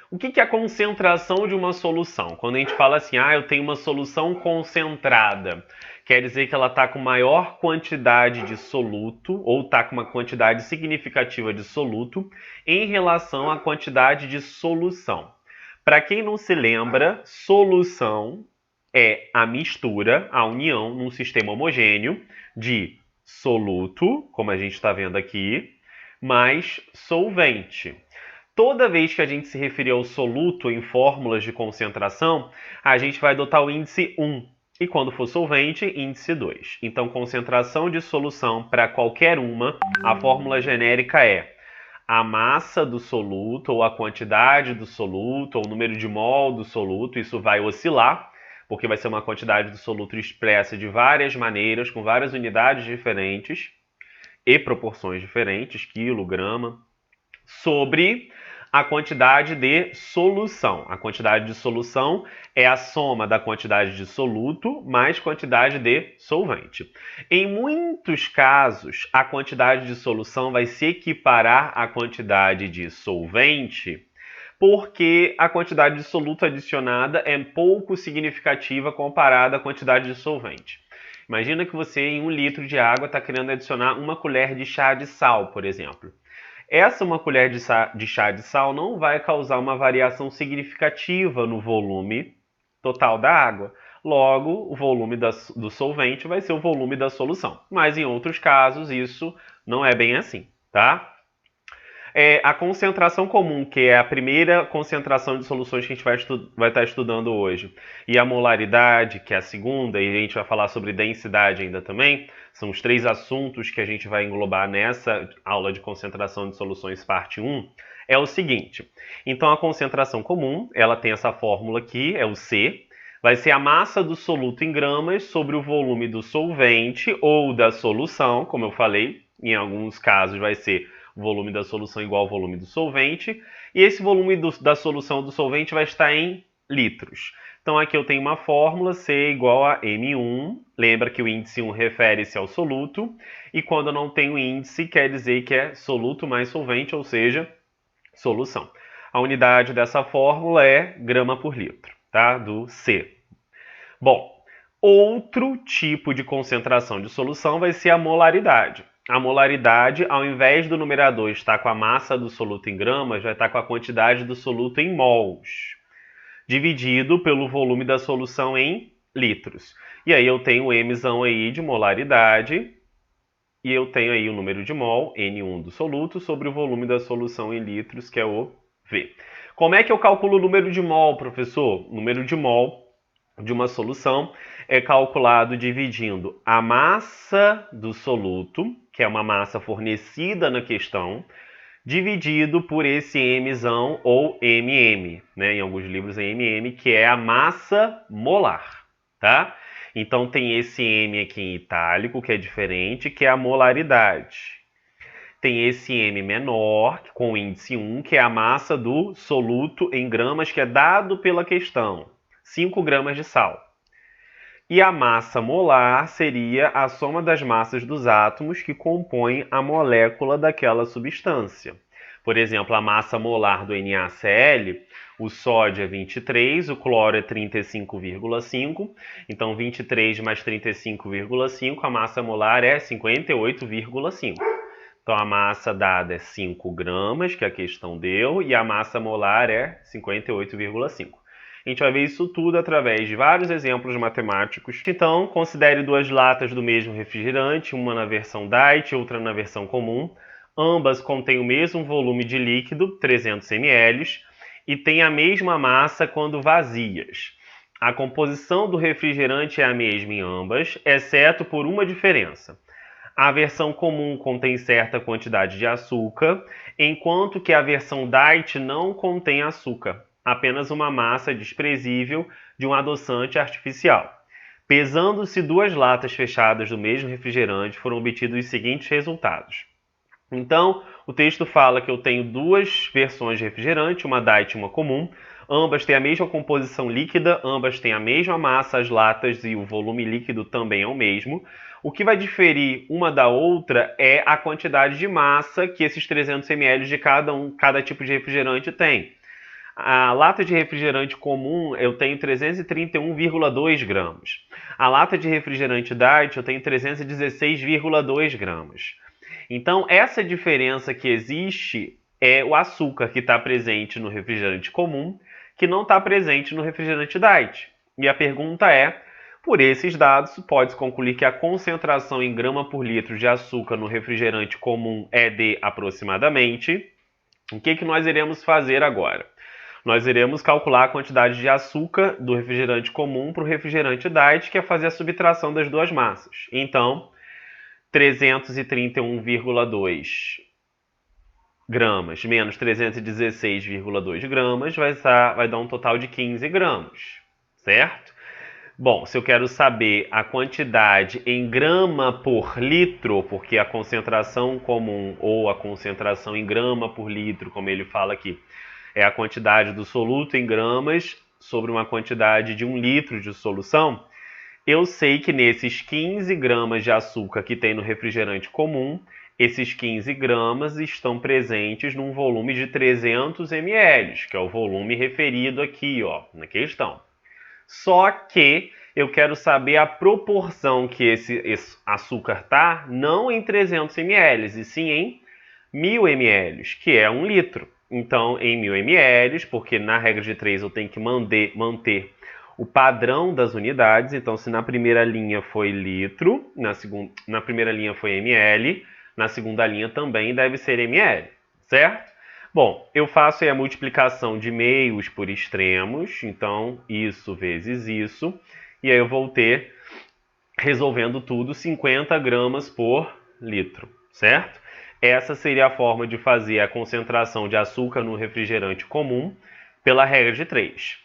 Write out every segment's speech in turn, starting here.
O que é a concentração de uma solução? Quando a gente fala assim, eu tenho uma solução concentrada, quer dizer que ela está com maior quantidade de soluto, ou está com uma quantidade significativa de soluto, em relação à quantidade de solução. Para quem não se lembra, solução é a mistura, a união num sistema homogêneo de soluto, como a gente está vendo aqui, mais solvente. Toda vez que a gente se referir ao soluto em fórmulas de concentração, a gente vai adotar o índice 1. E quando for solvente, índice 2. Então, concentração de solução para qualquer uma, a fórmula genérica é a massa do soluto, ou a quantidade do soluto, ou o número de mol do soluto. Isso vai oscilar, porque vai ser uma quantidade do soluto expressa de várias maneiras, com várias unidades diferentes e proporções diferentes, quilo, grama, sobre a quantidade de solução. A quantidade de solução é a soma da quantidade de soluto mais quantidade de solvente. Em muitos casos, a quantidade de solução vai se equiparar à quantidade de solvente, porque a quantidade de soluto adicionada é pouco significativa comparada à quantidade de solvente. Imagina que você, em 1 litro de água, está querendo adicionar 1 colher de chá de sal, por exemplo. Essa 1 colher de chá de sal não vai causar uma variação significativa no volume total da água. Logo, o volume do solvente vai ser o volume da solução. Mas em outros casos, isso não é bem assim, tá? A concentração comum, que é a primeira concentração de soluções que a gente vai estar estudando hoje, e a molaridade, que é a segunda, e a gente vai falar sobre densidade ainda também, são os 3 assuntos que a gente vai englobar nessa aula de concentração de soluções parte 1, é o seguinte. Então, a concentração comum, ela tem essa fórmula aqui, é o C, vai ser a massa do soluto em gramas sobre o volume do solvente ou da solução, como eu falei, em alguns casos vai ser o volume da solução igual ao volume do solvente, e esse volume da solução do solvente vai estar em litros. Então aqui eu tenho uma fórmula, C igual a M1, lembra que o índice 1 refere-se ao soluto, e quando eu não tenho índice, quer dizer que é soluto mais solvente, ou seja, solução. A unidade dessa fórmula é grama por litro, tá? Do C. Bom, outro tipo de concentração de solução vai ser a molaridade. A molaridade, ao invés do numerador estar com a massa do soluto em gramas, vai estar com a quantidade do soluto em mols, dividido pelo volume da solução em litros. E aí eu tenho o Mzão aí de molaridade, e eu tenho aí o número de mol, N1 do soluto, sobre o volume da solução em litros, que é o V. Como é que eu calculo o número de mol, professor? O número de mol de uma solução é calculado dividindo a massa do soluto, que é uma massa fornecida na questão, dividido por esse Mzão ou MM, né? Em alguns livros é MM, que é a massa molar, tá? Então tem esse M aqui em itálico, que é diferente, que é a molaridade. Tem esse M menor, com o índice 1, que é a massa do soluto em gramas, que é dado pela questão. 5 gramas de sal. E a massa molar seria a soma das massas dos átomos que compõem a molécula daquela substância. Por exemplo, a massa molar do NaCl, o sódio é 23, o cloro é 35,5. Então, 23 mais 35,5, a massa molar é 58,5. Então, a massa dada é 5 gramas, que a questão deu, e a massa molar é 58,5. A gente vai ver isso tudo através de vários exemplos matemáticos. Então, considere 2 latas do mesmo refrigerante, uma na versão diet, outra na versão comum. Ambas contêm o mesmo volume de líquido, 300 ml, e têm a mesma massa quando vazias. A composição do refrigerante é a mesma em ambas, exceto por uma diferença. A versão comum contém certa quantidade de açúcar, enquanto que a versão diet não contém açúcar, apenas uma massa desprezível de um adoçante artificial. Pesando-se 2 latas fechadas do mesmo refrigerante, foram obtidos os seguintes resultados. Então, o texto fala que eu tenho 2 versões de refrigerante, uma diet e uma comum. Ambas têm a mesma composição líquida, ambas têm a mesma massa, as latas, e o volume líquido também é o mesmo. O que vai diferir uma da outra é a quantidade de massa que esses 300 ml de cada tipo de refrigerante tem. A lata de refrigerante comum eu tenho 331,2 gramas. A lata de refrigerante diet eu tenho 316,2 gramas. Então, essa diferença que existe é o açúcar que está presente no refrigerante comum, que não está presente no refrigerante diet. E a pergunta é, por esses dados, pode-se concluir que a concentração em grama por litro de açúcar no refrigerante comum é de aproximadamente. O que nós iremos fazer agora? Nós iremos calcular a quantidade de açúcar do refrigerante comum para o refrigerante diet, que é fazer a subtração das duas massas. Então, 331,2 gramas menos 316,2 gramas vai dar um total de 15 gramas, certo? Bom, se eu quero saber a quantidade em grama por litro, porque a concentração comum ou a concentração em grama por litro, como ele fala aqui, é a quantidade do soluto em gramas sobre uma quantidade de 1 litro de solução, eu sei que nesses 15 gramas de açúcar que tem no refrigerante comum, esses 15 gramas estão presentes num volume de 300 ml, que é o volume referido aqui, ó, na questão. Só que eu quero saber a proporção que esse açúcar tá, não em 300 ml, e sim em 1000 ml, que é 1 litro. Então, em 1000 ml, porque na regra de 3 eu tenho que manter o padrão das unidades. Então, se na primeira linha foi litro, na primeira linha foi ml, na segunda linha também deve ser ml, certo? Bom, eu faço aí a multiplicação de meios por extremos, então isso vezes isso, e aí eu vou ter, resolvendo tudo, 50 gramas por litro, certo? Essa seria a forma de fazer a concentração de açúcar no refrigerante comum pela regra de 3.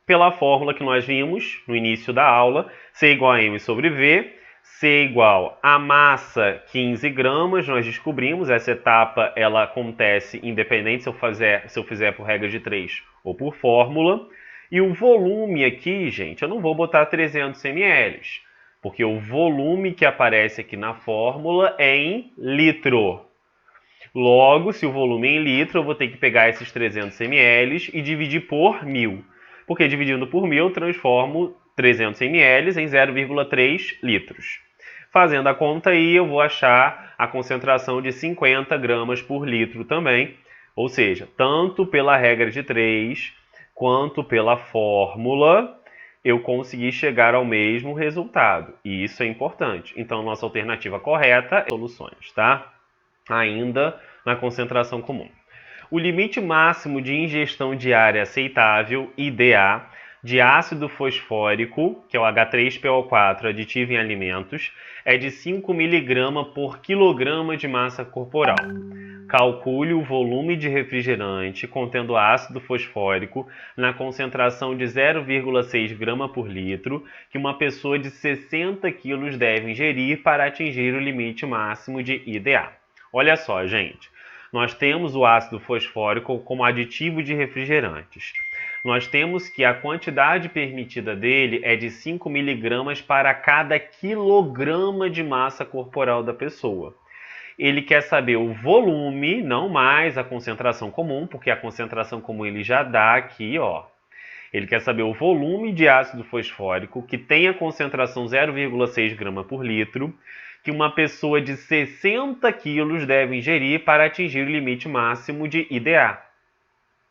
Pela fórmula que nós vimos no início da aula, C igual a M sobre V, C igual a massa 15 gramas, nós descobrimos, essa etapa ela acontece independente se eu fizer por regra de 3 ou por fórmula. E o volume aqui, gente, eu não vou botar 300 ml, porque o volume que aparece aqui na fórmula é em litro. Logo, se o volume é em litro, eu vou ter que pegar esses 300 ml e dividir por 1000. Porque dividindo por 1000, eu transformo 300 ml em 0,3 litros. Fazendo a conta aí, eu vou achar a concentração de 50 gramas por litro também. Ou seja, tanto pela regra de 3 quanto pela fórmula, eu consegui chegar ao mesmo resultado. E isso é importante. Então, nossa alternativa correta é soluções, tá? Ainda na concentração comum. O limite máximo de ingestão diária aceitável, IDA, de ácido fosfórico, que é o H3PO4, aditivo em alimentos, é de 5 mg por quilograma de massa corporal. Calcule o volume de refrigerante contendo ácido fosfórico na concentração de 0,6 grama por litro que uma pessoa de 60 kg deve ingerir para atingir o limite máximo de IDA. Olha só, gente. Nós temos o ácido fosfórico como aditivo de refrigerantes. Nós temos que a quantidade permitida dele é de 5 mg para cada quilograma de massa corporal da pessoa. Ele quer saber o volume, não mais a concentração comum, porque a concentração comum ele já dá aqui, ó. Ele quer saber o volume de ácido fosfórico que tem a concentração 0,6 grama por litro, que uma pessoa de 60 quilos deve ingerir para atingir o limite máximo de IDA,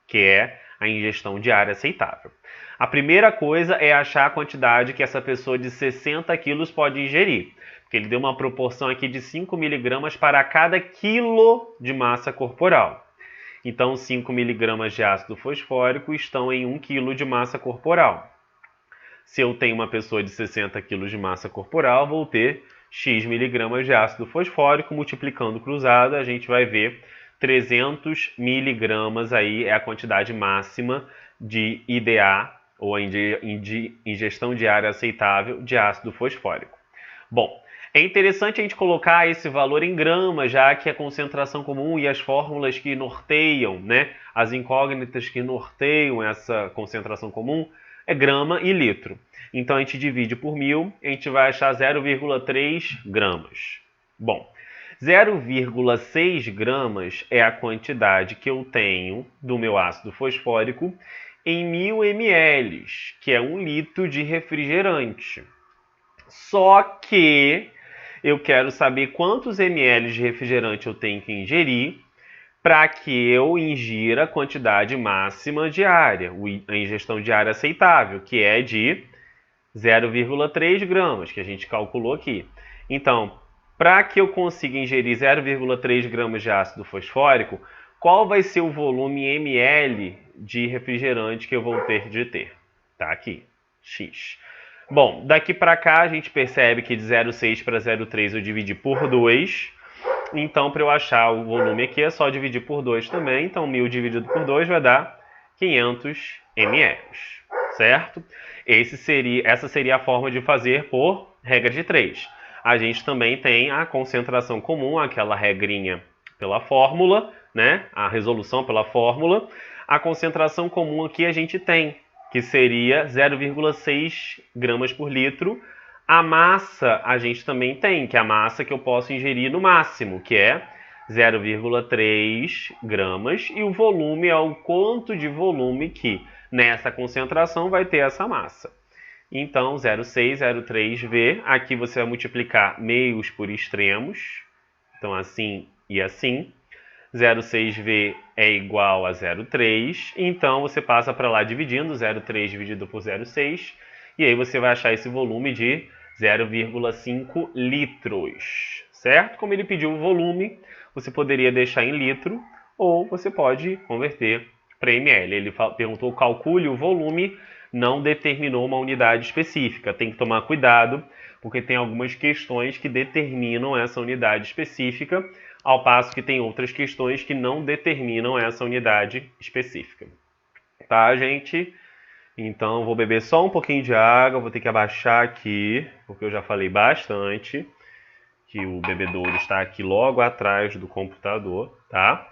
que é a ingestão diária aceitável. A primeira coisa é achar a quantidade que essa pessoa de 60 quilos pode ingerir, porque ele deu uma proporção aqui de 5 mg para cada quilo de massa corporal. Então, 5 mg de ácido fosfórico estão em 1 kg de massa corporal. Se eu tenho uma pessoa de 60 kg de massa corporal, vou ter X miligramas de ácido fosfórico, multiplicando cruzado, a gente vai ver 300 miligramas aí é a quantidade máxima de IDA, ou ingestão diária aceitável de ácido fosfórico. Bom, é interessante a gente colocar esse valor em gramas, já que a concentração comum e as fórmulas que norteiam, né, as incógnitas que norteiam essa concentração comum, é grama e litro. Então, a gente divide por 1000, a gente vai achar 0,3 gramas. Bom, 0,6 gramas é a quantidade que eu tenho do meu ácido fosfórico em 1000 ml, que é 1 litro de refrigerante. Só que eu quero saber quantos ml de refrigerante eu tenho que ingerir para que eu ingira a quantidade máxima diária, a ingestão diária aceitável, que é de 0,3 gramas, que a gente calculou aqui. Então, para que eu consiga ingerir 0,3 gramas de ácido fosfórico, qual vai ser o volume em ml de refrigerante que eu vou ter de ter? Tá aqui, X. Bom, daqui para cá a gente percebe que de 0,6 para 0,3 eu dividi por 2. Então, para eu achar o volume aqui, é só dividir por 2 também. Então, 1000 dividido por 2 vai dar 500 ml, certo? Essa seria a forma de fazer por regra de 3. A gente também tem a concentração comum, aquela regrinha pela fórmula, né? A resolução pela fórmula. A concentração comum aqui a gente tem, que seria 0,6 gramas por litro. A massa a gente também tem, que é a massa que eu posso ingerir no máximo, que é 0,3 gramas. E o volume é o quanto de volume que nessa concentração vai ter essa massa. Então, 0,6, 0,3V. Aqui você vai multiplicar meios por extremos. Então, assim e assim. 0,6V é igual a 0,3. Então, você passa para lá dividindo. 0,3 dividido por 0,6. E aí você vai achar esse volume de 0,5 litros. Certo? Como ele pediu o volume, você poderia deixar em litro. Ou você pode converter para ml. Ele perguntou calcule o volume, não determinou uma unidade específica. Tem que tomar cuidado, porque tem algumas questões que determinam essa unidade específica, ao passo que tem outras questões que não determinam essa unidade específica. Tá, gente? Então, vou beber só um pouquinho de água, vou ter que abaixar aqui, porque eu já falei bastante, que o bebedouro está aqui logo atrás do computador, tá?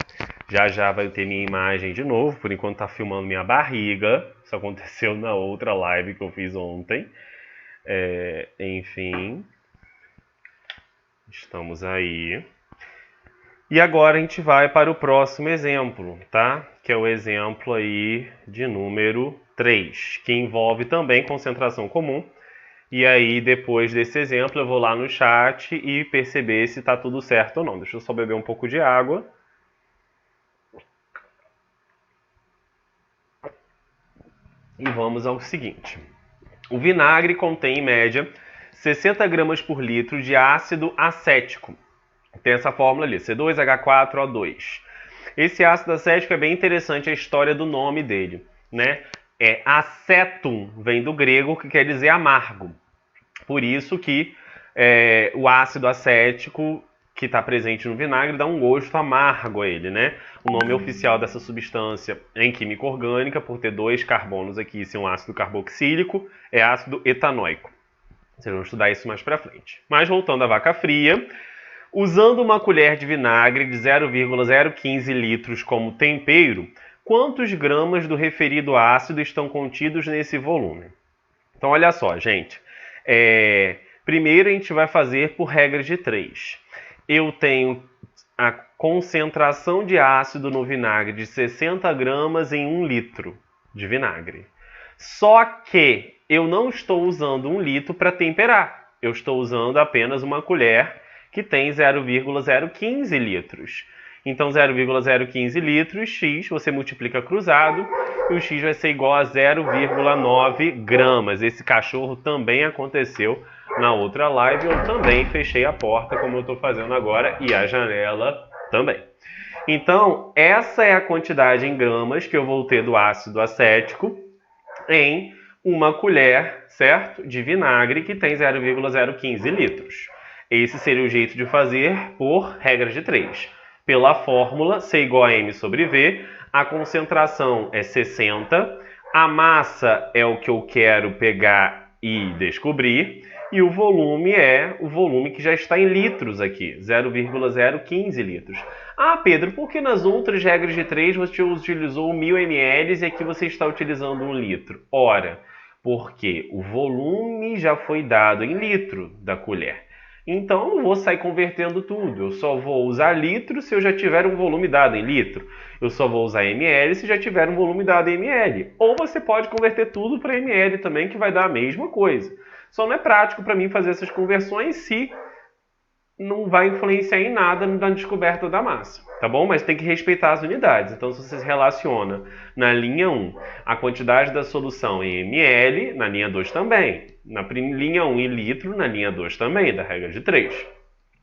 Já já vai ter minha imagem de novo, por enquanto tá filmando minha barriga. Isso aconteceu na outra live que eu fiz ontem. Enfim, estamos aí. E agora a gente vai para o próximo exemplo, tá? Que é o exemplo aí de número 3, que envolve também concentração comum. E aí, depois desse exemplo, eu vou lá no chat e perceber se está tudo certo ou não. Deixa eu só beber um pouco de água. E vamos ao seguinte. O vinagre contém, em média, 60 gramas por litro de ácido acético. Tem essa fórmula ali, C2H4O2. Esse ácido acético é bem interessante a história do nome dele, né? Acetum vem do grego, que quer dizer amargo. Por isso que o ácido acético que está presente no vinagre dá um gosto amargo a ele, né? O nome oficial dessa substância em química orgânica, por ter 2 carbonos aqui e ser um ácido carboxílico, é ácido etanóico. Vocês vão estudar isso mais para frente. Mas voltando à vaca fria, usando uma colher de vinagre de 0,015 litros como tempero, quantos gramas do referido ácido estão contidos nesse volume? Então, olha só, gente. Primeiro, a gente vai fazer por regra de 3. Eu tenho a concentração de ácido no vinagre de 60 gramas em 1 litro de vinagre. Só que eu não estou usando 1 litro para temperar. Eu estou usando apenas uma colher que tem 0,015 litros. Então, 0,015 litros, x, você multiplica cruzado, e o x vai ser igual a 0,9 gramas. Esse cachorro também aconteceu na outra live. Eu também fechei a porta, como eu estou fazendo agora, e a janela também. Então, essa é a quantidade em gramas que eu vou ter do ácido acético em uma colher, certo? De vinagre que tem 0,015 litros. Esse seria o jeito de fazer por regra de 3. Pela fórmula C igual a M sobre V, a concentração é 60, a massa é o que eu quero pegar e descobrir, e o volume é o volume que já está em litros aqui, 0,015 litros. Ah, Pedro, por que nas outras regras de 3 você utilizou 1000 ml e aqui você está utilizando 1 litro? Ora, porque o volume já foi dado em litro da colher. Então eu não vou sair convertendo tudo. Eu só vou usar litro se eu já tiver um volume dado em litro. Eu só vou usar ml se já tiver um volume dado em ml. Ou você pode converter tudo para ml também, que vai dar a mesma coisa. Só não é prático para mim fazer essas conversões se não vai influenciar em nada na descoberta da massa, tá bom? Mas tem que respeitar as unidades. Então, se você relaciona na linha 1 a quantidade da solução em ml, na linha 2 também. Na linha 1 em litro, na linha 2 também, da regra de 3.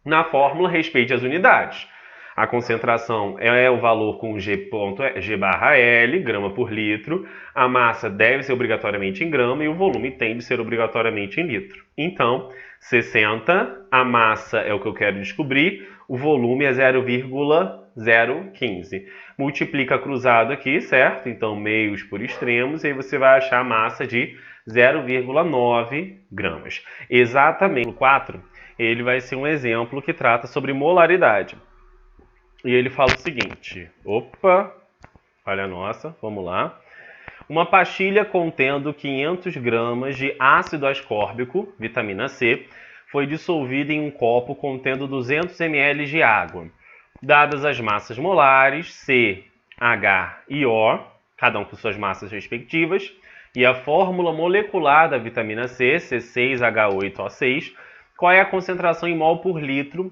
Na fórmula, respeite as unidades. A concentração é o valor com G/L, grama por litro. A massa deve ser obrigatoriamente em grama e o volume tem de ser obrigatoriamente em litro. Então, 60, a massa é o que eu quero descobrir, o volume é 0,015. Multiplica cruzado aqui, certo? Então, meios por extremos, e aí você vai achar a massa de 0,9 gramas. Exatamente. O 4, ele vai ser um exemplo que trata sobre molaridade. E ele fala o seguinte, olha a nossa, vamos lá. Uma pastilha contendo 500 gramas de ácido ascórbico, vitamina C, foi dissolvida em um copo contendo 200 ml de água. Dadas as massas molares, C, H e O, cada um com suas massas respectivas, e a fórmula molecular da vitamina C, C6H8O6, qual é a concentração em mol por litro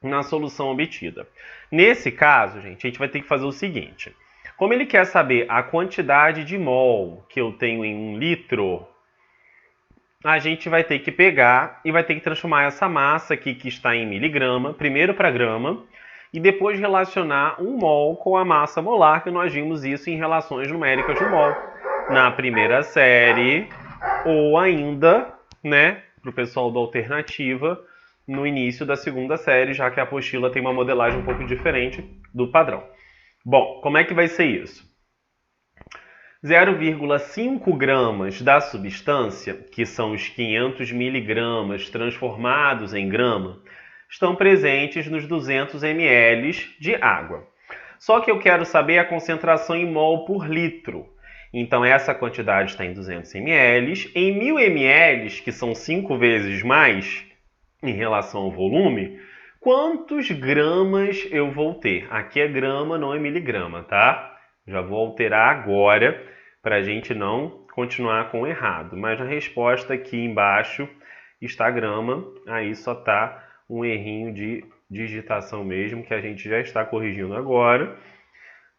na solução obtida? Nesse caso, gente, a gente vai ter que fazer o seguinte. Como ele quer saber a quantidade de mol que eu tenho em 1 litro, a gente vai ter que pegar e vai ter que transformar essa massa aqui que está em miligrama, primeiro para grama, e depois relacionar 1 mol com a massa molar, que nós vimos isso em relações numéricas do mol na primeira série, ou ainda, né, para o pessoal da alternativa, no início da segunda série, já que a apostila tem uma modelagem um pouco diferente do padrão. Bom, como é que vai ser isso? 0,5 gramas da substância, que são os 500 miligramas transformados em grama, estão presentes nos 200 ml de água. Só que eu quero saber a concentração em mol por litro. Então, essa quantidade está em 200 ml. Em 1000 ml, que são 5 vezes mais em relação ao volume, quantos gramas eu vou ter? Aqui é grama, não é miligrama, tá? Já vou alterar agora para a gente não continuar com o errado. Mas a resposta aqui embaixo está grama, aí só tá um errinho de digitação mesmo, que a gente já está corrigindo agora.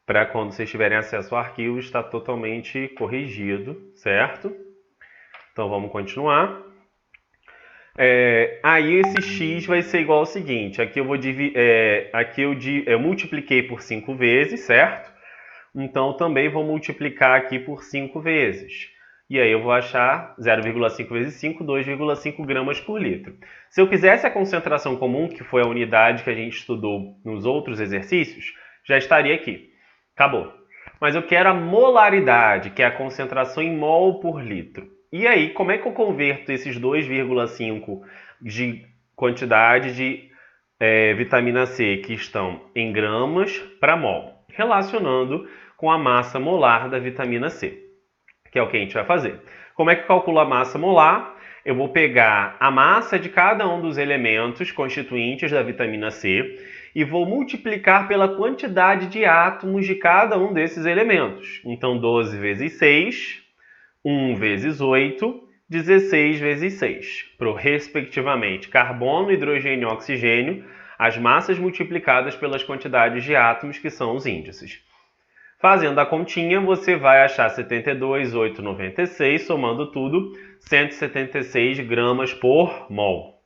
Para quando vocês tiverem acesso ao arquivo, está totalmente corrigido, certo? Então vamos continuar. Aí esse x vai ser igual ao seguinte, aqui eu multipliquei por 5 vezes, certo? Então também vou multiplicar aqui por 5 vezes. E aí eu vou achar 0,5 vezes 5, 2,5 gramas por litro. Se eu quisesse a concentração comum, que foi a unidade que a gente estudou nos outros exercícios, já estaria aqui. Acabou. Mas eu quero a molaridade, que é a concentração em mol por litro. E aí, como é que eu converto esses 2,5 de quantidade de vitamina C que estão em gramas para mol? Relacionando com a massa molar da vitamina C, que é o que a gente vai fazer. Como é que eu calculo a massa molar? Eu vou pegar a massa de cada um dos elementos constituintes da vitamina C e vou multiplicar pela quantidade de átomos de cada um desses elementos. Então, 12 vezes 6... 1 vezes 8, 16 vezes 6, para respectivamente carbono, hidrogênio e oxigênio, as massas multiplicadas pelas quantidades de átomos, que são os índices. Fazendo a continha, você vai achar 72,896, somando tudo, 176 gramas por mol.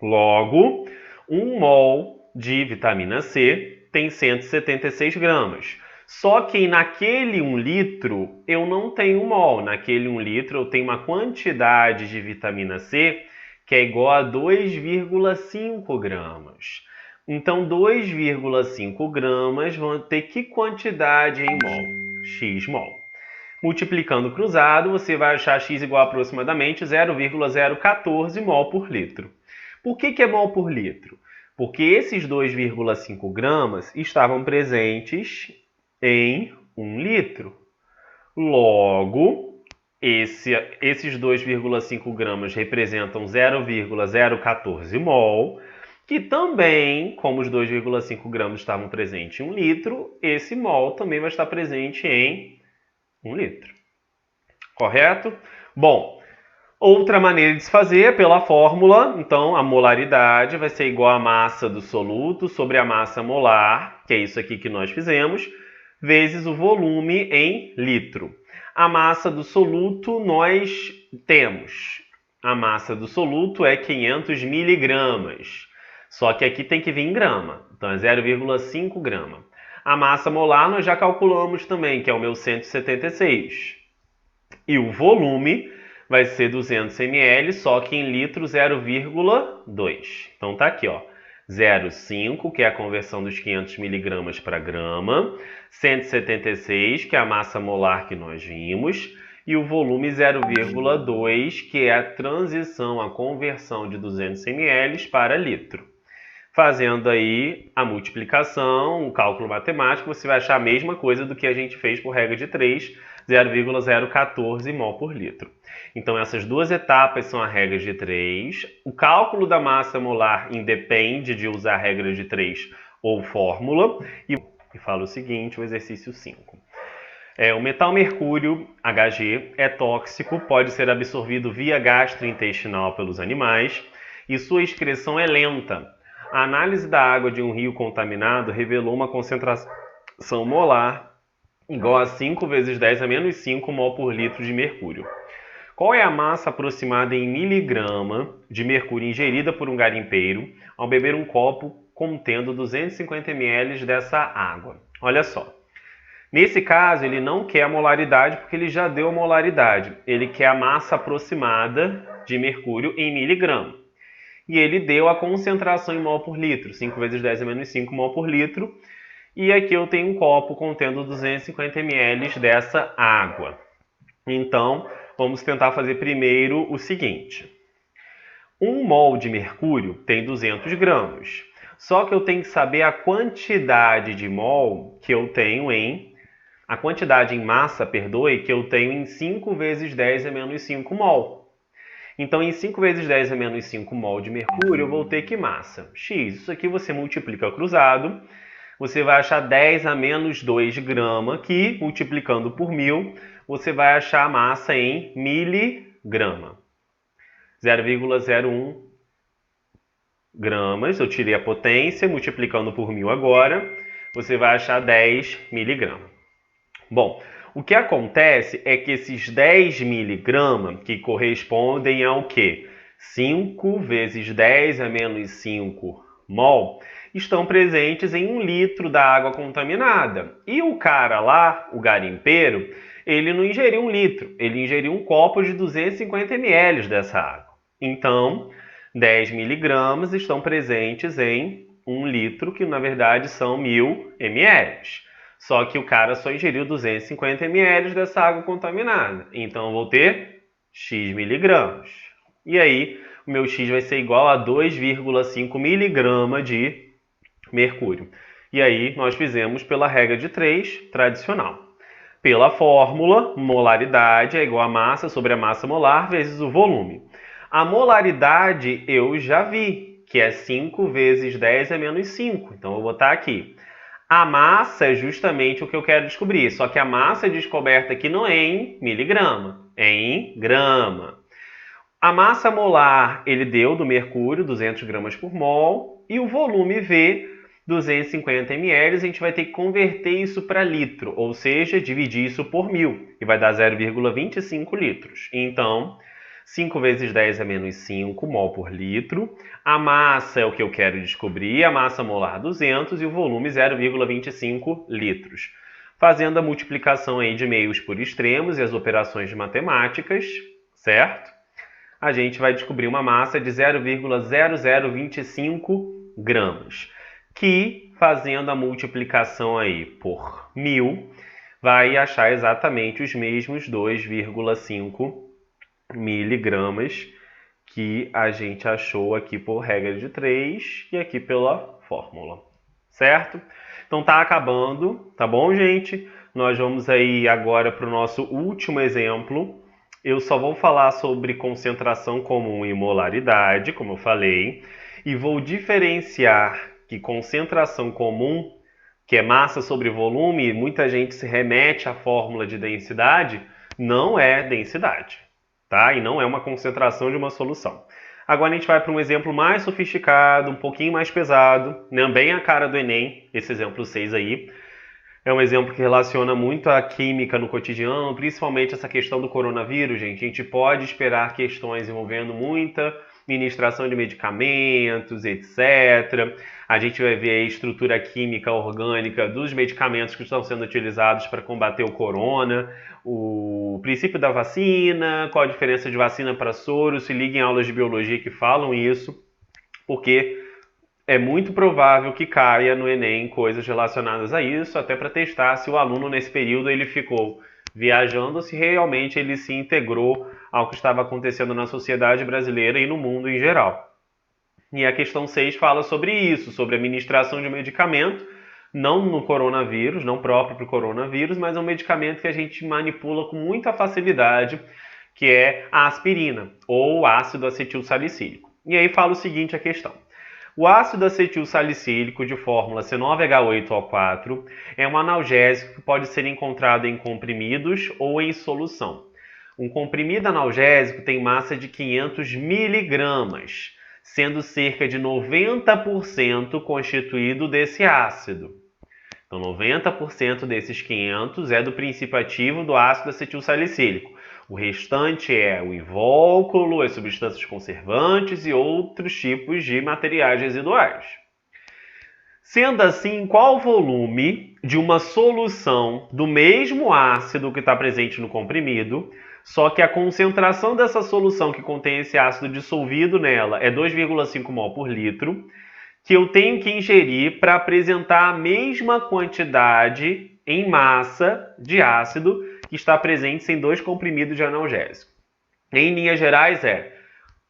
Logo, 1 mol de vitamina C tem 176 gramas. Só que naquele 1 litro eu não tenho mol. Naquele 1 litro eu tenho uma quantidade de vitamina C que é igual a 2,5 gramas. Então 2,5 gramas vão ter que quantidade em mol? X mol. Multiplicando cruzado, você vai achar x igual a aproximadamente 0,014 mol por litro. Por que é mol por litro? Porque esses 2,5 gramas estavam presentes em 1 litro. Logo, Esses 2,5 gramas representam 0,014 mol, que também, como os 2,5 gramas estavam presentes em 1 litro, esse mol também vai estar presente em 1 litro. Correto? Bom, outra maneira de se fazer é pela fórmula. Então, a molaridade vai ser igual à massa do soluto sobre a massa molar, que é isso aqui que nós fizemos, vezes o volume em litro. A massa do soluto nós temos. A massa do soluto é 500 miligramas. Só que aqui tem que vir em grama. Então é 0,5 grama. A massa molar nós já calculamos também, que é o meu 176. E o volume vai ser 200 ml, só que em litro 0,2. Então tá aqui, ó. 0,5, que é a conversão dos 500 miligramas para grama, 176, que é a massa molar que nós vimos, e o volume 0,2, que é a transição, a conversão de 200 ml para litro. Fazendo aí a multiplicação, o cálculo matemático, você vai achar a mesma coisa do que a gente fez por regra de 3, 0,014 mol por litro. Então, essas duas etapas são a regra de 3. O cálculo da massa molar independe de usar a regra de 3 ou fórmula. E fala o seguinte, o exercício 5. O metal mercúrio, Hg, é tóxico, pode ser absorvido via gastrointestinal pelos animais e sua excreção é lenta. A análise da água de um rio contaminado revelou uma concentração molar igual a 5 vezes 10 a menos 5 mol por litro de mercúrio. Qual é a massa aproximada em miligrama de mercúrio ingerida por um garimpeiro ao beber um copo contendo 250 ml dessa água? Olha só. Nesse caso, ele não quer a molaridade porque ele já deu a molaridade. Ele quer a massa aproximada de mercúrio em miligrama. E ele deu a concentração em mol por litro, 5 vezes 10 a menos 5 mol por litro. E aqui eu tenho um copo contendo 250 ml dessa água. Então, vamos tentar fazer primeiro o seguinte. 1 mol de mercúrio tem 200 gramas. Só que eu tenho que saber a quantidade de mol que eu tenho em... A quantidade em massa, perdoe, que eu tenho em 5 vezes 10 a menos 5 mol. Então, em 5 vezes 10 a menos 5 mol de mercúrio, eu vou ter que massa? X. Isso aqui você multiplica cruzado. Você vai achar 10 a menos 2 grama, que, multiplicando por 1000, você vai achar a massa em miligrama. 0,01 gramas. Eu tirei a potência, multiplicando por 1000 agora, você vai achar 10 miligramas. Bom, o que acontece é que esses 10 miligramas, que correspondem ao quê? 5 vezes 10 a menos 5 mol, estão presentes em 1 litro da água contaminada. E o cara lá, o garimpeiro, ele não ingeriu 1 litro, ele ingeriu um copo de 250 ml dessa água. Então, 10 miligramas estão presentes em 1 litro, que na verdade são 1000 ml. Só que o cara só ingeriu 250 ml dessa água contaminada. Então, eu vou ter X miligramas. E aí, o meu X vai ser igual a 2,5 miligrama de mercúrio. E aí, nós fizemos pela regra de 3 tradicional. Pela fórmula, molaridade é igual a massa sobre a massa molar vezes o volume. A molaridade eu já vi, que é 5 vezes 10 a menos 5. Então, eu vou botar aqui. A massa é justamente o que eu quero descobrir, só que a massa descoberta aqui não é em miligrama, é em grama. A massa molar, ele deu do mercúrio, 200 gramas por mol, e o volume V, 250 ml, a gente vai ter que converter isso para litro, ou seja, dividir isso por 1000, e vai dar 0,25 litros. Então, 5 vezes 10 a menos 5 mol por litro. A massa é o que eu quero descobrir, a massa molar 200 e o volume 0,25 litros. Fazendo a multiplicação aí de meios por extremos e as operações matemáticas, certo? A gente vai descobrir uma massa de 0,0025 gramas, que, fazendo a multiplicação aí por 1000, vai achar exatamente os mesmos 2,5 miligramas que a gente achou aqui por regra de 3 e aqui pela fórmula, certo? Então tá acabando, tá bom, gente? Nós vamos aí agora para o nosso último exemplo, eu só vou falar sobre concentração comum e molaridade, como eu falei, e vou diferenciar que concentração comum, que é massa sobre volume, muita gente se remete à fórmula de densidade, não é densidade, tá? E não é uma concentração de uma solução. Agora a gente vai para um exemplo mais sofisticado, um pouquinho mais pesado, né? Bem a cara do Enem, esse exemplo 6 aí. É um exemplo que relaciona muito a química no cotidiano, principalmente essa questão do coronavírus, gente. A gente pode esperar questões envolvendo muita ministração de medicamentos, etc. A gente vai ver a estrutura química orgânica dos medicamentos que estão sendo utilizados para combater o corona, o princípio da vacina, qual a diferença de vacina para soro, se liga em aulas de biologia que falam isso, porque é muito provável que caia no Enem coisas relacionadas a isso, até para testar se o aluno nesse período ele ficou viajando, se realmente ele se integrou ao que estava acontecendo na sociedade brasileira e no mundo em geral. E a questão 6 fala sobre isso, sobre a administração de um medicamento, não no coronavírus, não próprio para o coronavírus, mas é um medicamento que a gente manipula com muita facilidade, que é a aspirina, ou ácido acetil salicílico. E aí fala o seguinte a questão. O ácido acetil salicílico de fórmula C9H8O4 é um analgésico que pode ser encontrado em comprimidos ou em solução. Um comprimido analgésico tem massa de 500 miligramas, sendo cerca de 90% constituído desse ácido. Então, 90% desses 500 é do princípio ativo do ácido acetil salicílico. O restante é o invólucro, as substâncias conservantes e outros tipos de materiais residuais. Sendo assim, qual o volume de uma solução do mesmo ácido que está presente no comprimido, só que a concentração dessa solução que contém esse ácido dissolvido nela é 2,5 mol por litro, que eu tenho que ingerir para apresentar a mesma quantidade em massa de ácido que está presente em 2 comprimidos de analgésico. Em linhas gerais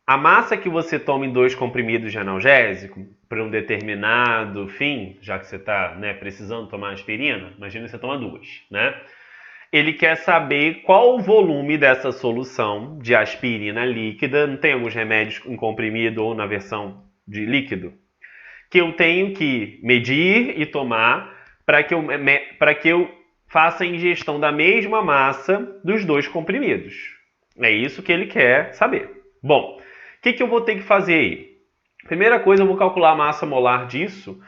a massa que você toma em 2 comprimidos de analgésico para um determinado fim, já que você está precisando tomar aspirina, imagina que você toma 2, né? Ele quer saber qual o volume dessa solução de aspirina líquida, não tem alguns remédios em comprimido ou na versão de líquido, que eu tenho que medir e tomar para que eu faça a ingestão da mesma massa dos 2 comprimidos. É isso que ele quer saber. Bom, o que eu vou ter que fazer aí? Primeira coisa, eu vou calcular a massa molar disso,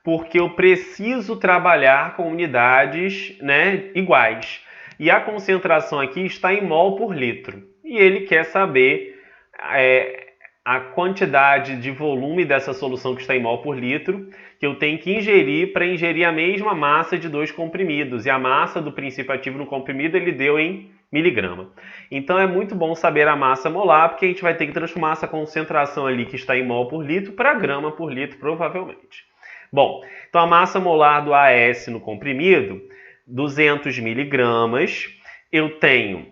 porque eu preciso trabalhar com unidades iguais. E a concentração aqui está em mol por litro. E ele quer saber a quantidade de volume dessa solução que está em mol por litro, que eu tenho que ingerir para ingerir a mesma massa de 2 comprimidos. E a massa do princípio ativo no comprimido ele deu em miligrama. Então é muito bom saber a massa molar, porque a gente vai ter que transformar essa concentração ali que está em mol por litro para grama por litro, provavelmente. Bom, então a massa molar do AS no comprimido, 200 miligramas. Eu tenho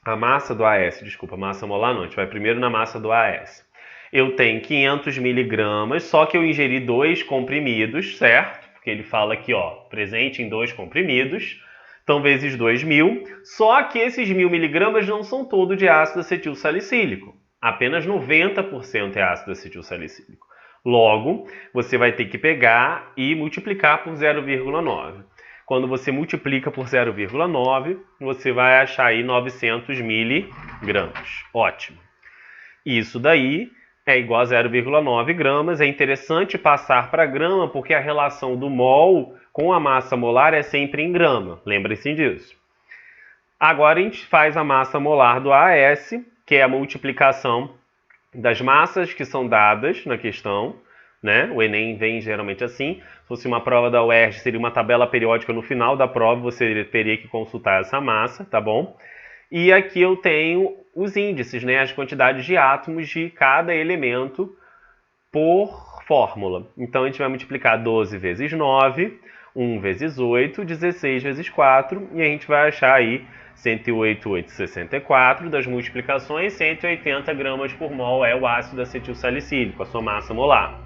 a massa do AS, desculpa, massa molar não, a gente vai primeiro na massa do AS. Eu tenho 500 miligramas, só que eu ingeri 2 comprimidos, certo? Porque ele fala aqui, presente em 2 comprimidos. Então, vezes 2.000. Só que esses 1.000 miligramas não são todos de ácido acetil salicílico. Apenas 90% é ácido acetil salicílico. Logo, você vai ter que pegar e multiplicar por 0,9. Quando você multiplica por 0,9, você vai achar aí 900 miligramas. Ótimo. Isso daí é igual a 0,9 gramas. É interessante passar para grama, porque a relação do mol com a massa molar é sempre em grama. Lembre-se disso. Agora a gente faz a massa molar do AS, que é a multiplicação das massas que são dadas na questão, né? O Enem vem geralmente assim. Se fosse uma prova da UERJ, seria uma tabela periódica no final da prova, você teria que consultar essa massa, tá bom? E aqui eu tenho os índices, as quantidades de átomos de cada elemento por fórmula. Então a gente vai multiplicar 12 vezes 9, 1 vezes 8, 16 vezes 4, e a gente vai achar aí 108,864 das multiplicações, 180 gramas por mol é o ácido acetil salicílico, a sua massa molar.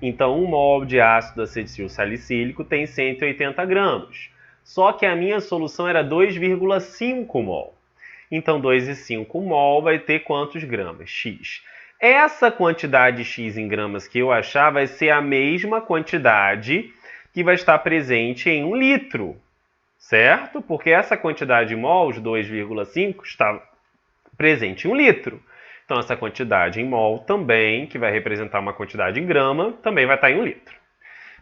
Então, 1 mol de ácido acetil salicílico tem 180 gramas. Só que a minha solução era 2,5 mol. Então, 2,5 mol vai ter quantos gramas? X. Essa quantidade X em gramas que eu achar vai ser a mesma quantidade que vai estar presente em 1 litro, certo? Porque essa quantidade em mols, 2,5, está presente em 1 litro. Então, essa quantidade em mol também, que vai representar uma quantidade em grama, também vai estar em 1 litro.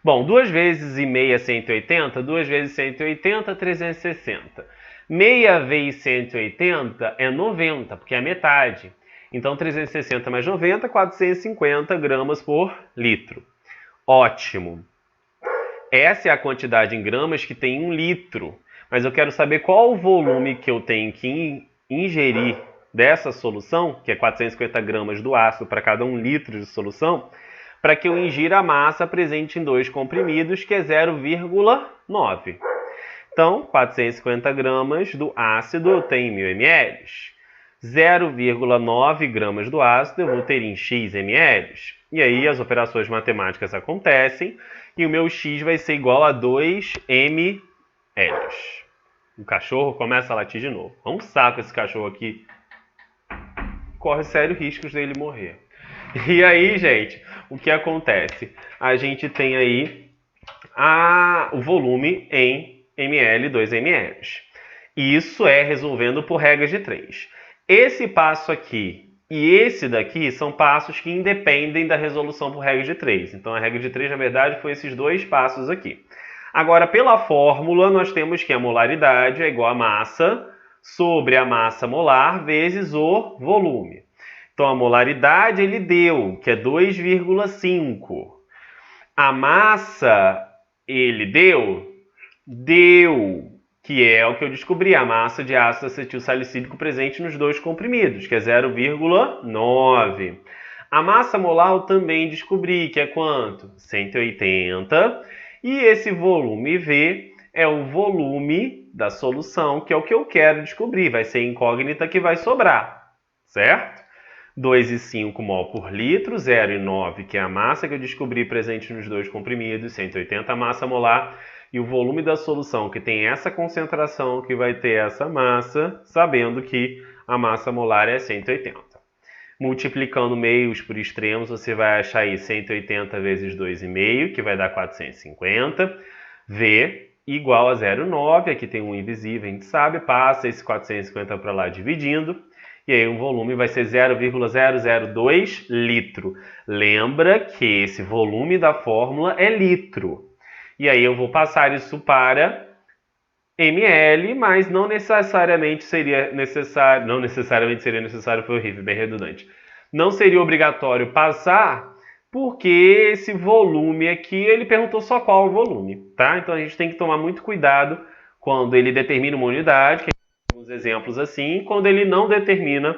Bom, 2 vezes e meia é 180, 2 vezes 180, 360. Meia vezes 180 é 90, porque é a metade. Então, 360 mais 90, 450 gramas por litro. Ótimo. Essa é a quantidade em gramas que tem 1 litro. Mas eu quero saber qual o volume que eu tenho que ingerir dessa solução, que é 450 gramas do ácido para cada 1 litro de solução, para que eu ingira a massa presente em 2 comprimidos, que é 0,9. Então, 450 gramas do ácido eu tenho em 1.000 ml. 0,9 gramas do ácido eu vou ter em x ml. E aí as operações matemáticas acontecem e o meu x vai ser igual a 2 ml. O cachorro começa a latir de novo. É um saco esse cachorro aqui. Corre sério riscos dele morrer. E aí, gente, o que acontece? A gente tem aí o volume em ml, 2 ml. Isso é resolvendo por regras de 3. Esse passo aqui e esse daqui são passos que independem da resolução por regra de 3. Então, a regra de 3, na verdade, foi esses 2 passos aqui. Agora, pela fórmula, nós temos que a molaridade é igual a massa sobre a massa molar vezes o volume. Então, a molaridade ele deu, que é 2,5. A massa ele deu, que é o que eu descobri, a massa de ácido acetil salicílico presente nos 2 comprimidos, que é 0,9. A massa molar eu também descobri, que é quanto? 180. E esse volume V é o volume da solução, que é o que eu quero descobrir. Vai ser incógnita que vai sobrar, certo? 2,5 mol por litro, 0,9 que é a massa que eu descobri presente nos 2 comprimidos, 180 a massa molar, e o volume da solução que tem essa concentração que vai ter essa massa, sabendo que a massa molar é 180. Multiplicando meios por extremos, você vai achar aí 180 vezes 2,5, que vai dar 450. V igual a 0,9, aqui tem um invisível, a gente sabe, passa esse 450 para lá dividindo. E aí o volume vai ser 0,002 litro. Lembra que esse volume da fórmula é litro. E aí eu vou passar isso para ml, mas não necessariamente seria necessário... Não necessariamente seria necessário, foi horrível, bem redundante. Não seria obrigatório passar, porque esse volume aqui, ele perguntou só qual o volume, tá? Então a gente tem que tomar muito cuidado quando ele determina uma unidade, que alguns exemplos assim, quando ele não determina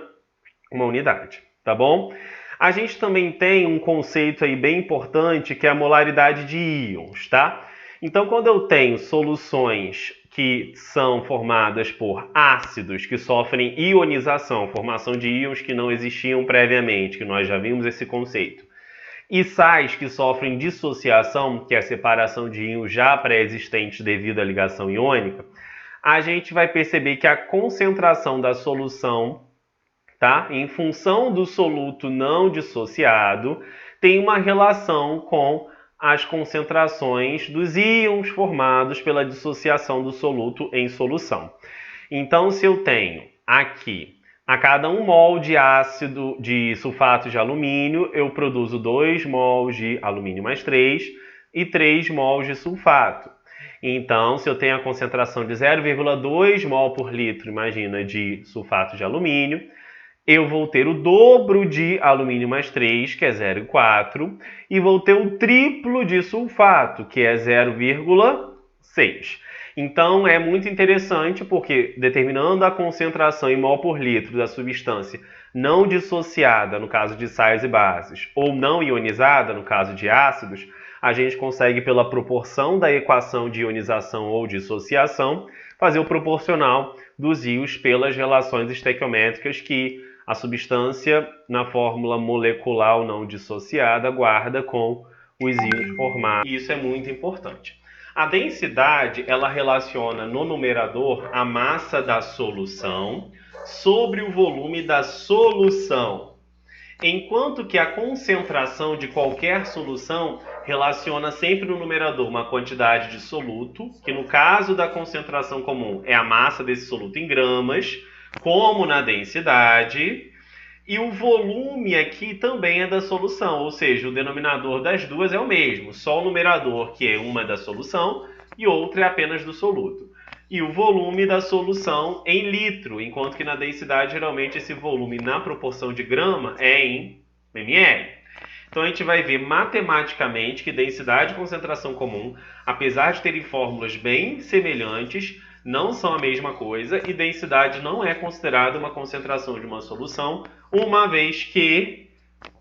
uma unidade, tá bom? A gente também tem um conceito aí bem importante, que é a molaridade de íons, tá? Então, quando eu tenho soluções que são formadas por ácidos que sofrem ionização, formação de íons que não existiam previamente, que nós já vimos esse conceito, e sais que sofrem dissociação, que é a separação de íons já pré-existentes devido à ligação iônica, a gente vai perceber que a concentração da solução, tá, em função do soluto não dissociado, tem uma relação com as concentrações dos íons formados pela dissociação do soluto em solução. Então, se eu tenho aqui, a cada 1 mol de ácido de sulfato de alumínio, eu produzo 2 mols de alumínio mais 3 e 3 mols de sulfato. Então, se eu tenho a concentração de 0,2 mol por litro, imagina, de sulfato de alumínio, eu vou ter o dobro de alumínio mais 3, que é 0,4, e vou ter o triplo de sulfato, que é 0,6. Então, é muito interessante porque, determinando a concentração em mol por litro da substância não dissociada, no caso de sais e bases, ou não ionizada, no caso de ácidos, a gente consegue, pela proporção da equação de ionização ou dissociação, fazer o proporcional dos íons pelas relações estequiométricas que a substância, na fórmula molecular não dissociada, guarda com os íons formados. E isso é muito importante. A densidade, ela relaciona no numerador a massa da solução sobre o volume da solução, enquanto que a concentração de qualquer solução relaciona sempre no numerador uma quantidade de soluto, que no caso da concentração comum é a massa desse soluto em gramas, como na densidade, e o volume aqui também é da solução, ou seja, o denominador das duas é o mesmo, só o numerador, que é uma da solução, e outra é apenas do soluto. E o volume da solução em litro, enquanto que na densidade, geralmente, esse volume na proporção de grama é em ml. Então a gente vai ver matematicamente que densidade e concentração comum, apesar de terem fórmulas bem semelhantes, não são a mesma coisa, e densidade não é considerada uma concentração de uma solução, uma vez que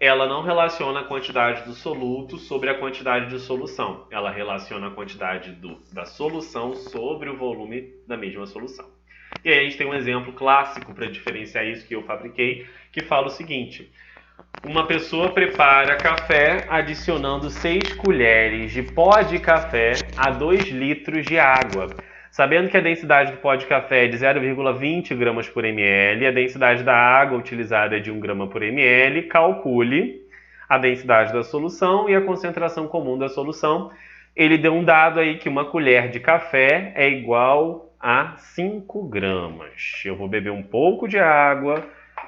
ela não relaciona a quantidade do soluto sobre a quantidade de solução. Ela relaciona a quantidade da solução sobre o volume da mesma solução. E aí a gente tem um exemplo clássico para diferenciar isso que eu fabriquei, que fala o seguinte: uma pessoa prepara café adicionando 6 colheres de pó de café a 2 litros de água. Sabendo que a densidade do pó de café é de 0,20 gramas por ml, a densidade da água utilizada é de 1 grama por ml, calcule a densidade da solução e a concentração comum da solução. Ele deu um dado aí que uma colher de café é igual a 5 gramas. Eu vou beber um pouco de água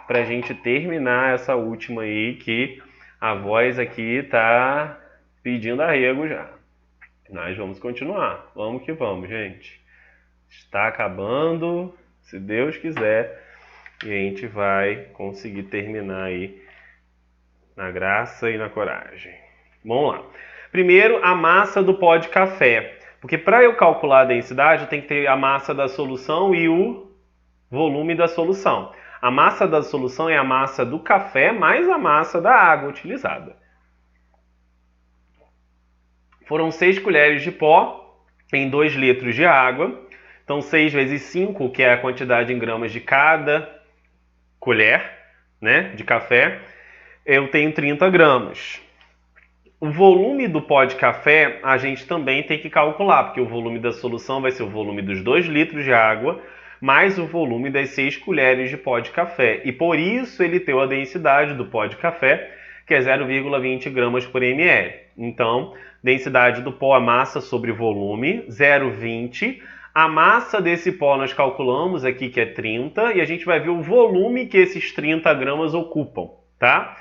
para a gente terminar essa última aí, que a voz aqui tá pedindo arrego já. Nós vamos continuar. Vamos que vamos, gente. Está acabando, se Deus quiser, e a gente vai conseguir terminar aí na graça e na coragem. Vamos lá. Primeiro, a massa do pó de café. Porque para eu calcular a densidade, eu tenho que ter a massa da solução e o volume da solução. A massa da solução é a massa do café mais a massa da água utilizada. Foram 6 colheres de pó em 2 litros de água. Então, 6 vezes 5, que é a quantidade em gramas de cada colher, né, de café, eu tenho 30 gramas. O volume do pó de café a gente também tem que calcular, porque o volume da solução vai ser o volume dos 2 litros de água, mais o volume das 6 colheres de pó de café. E por isso ele tem a densidade do pó de café, que é 0,20 gramas por ml. Então, densidade do pó, a massa sobre volume, 0,20. A massa desse pó nós calculamos aqui, que é 30, e a gente vai ver o volume que esses 30 gramas ocupam, tá?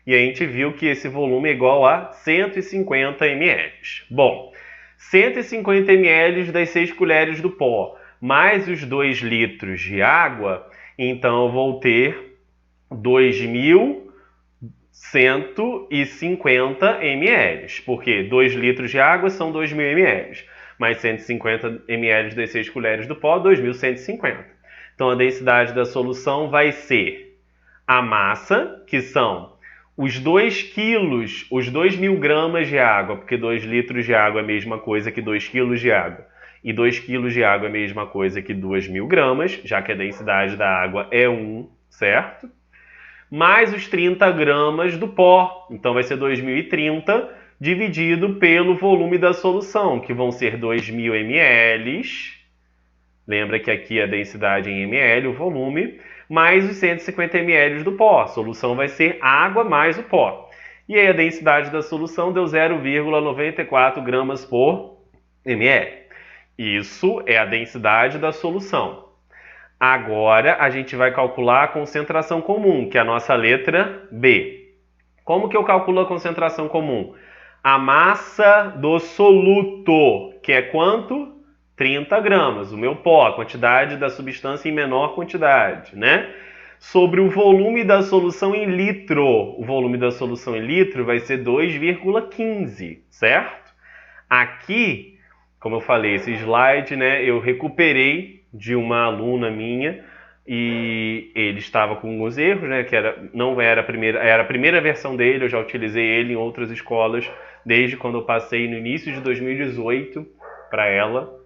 E a gente viu que esse volume é igual a 150 ml. Bom, 150 ml das 6 colheres do pó, mais os 2 litros de água, então eu vou ter 2.150 ml, porque 2 litros de água são 2.000 ml. Mais 150 ml das 6 colheres do pó, 2.150. Então, a densidade da solução vai ser a massa, que são os 2 quilos, os 2.000 gramas de água, porque 2 litros de água é a mesma coisa que 2 quilos de água. E 2 quilos de água é a mesma coisa que 2.000 gramas, já que a densidade da água é 1, certo? Mais os 30 gramas do pó, então vai ser 2.030, dividido pelo volume da solução, que vão ser 2.000 ml. Lembra que aqui a densidade em ml, o volume, mais os 150 ml do pó. A solução vai ser água mais o pó. E aí a densidade da solução deu 0,94 gramas por ml. Isso é a densidade da solução. Agora a gente vai calcular a concentração comum, que é a nossa letra B. Como que eu calculo a concentração comum? A massa do soluto, que é quanto? 30 gramas. O meu pó, a quantidade da substância em menor quantidade, né? Sobre o volume da solução em litro. O volume da solução em litro vai ser 2,15, certo? Aqui, como eu falei, esse slide, né, eu recuperei de uma aluna minha e ele estava com alguns erros, né, que não era a primeira versão dele, eu já utilizei ele em outras escolas desde quando eu passei no início de 2018 para ela.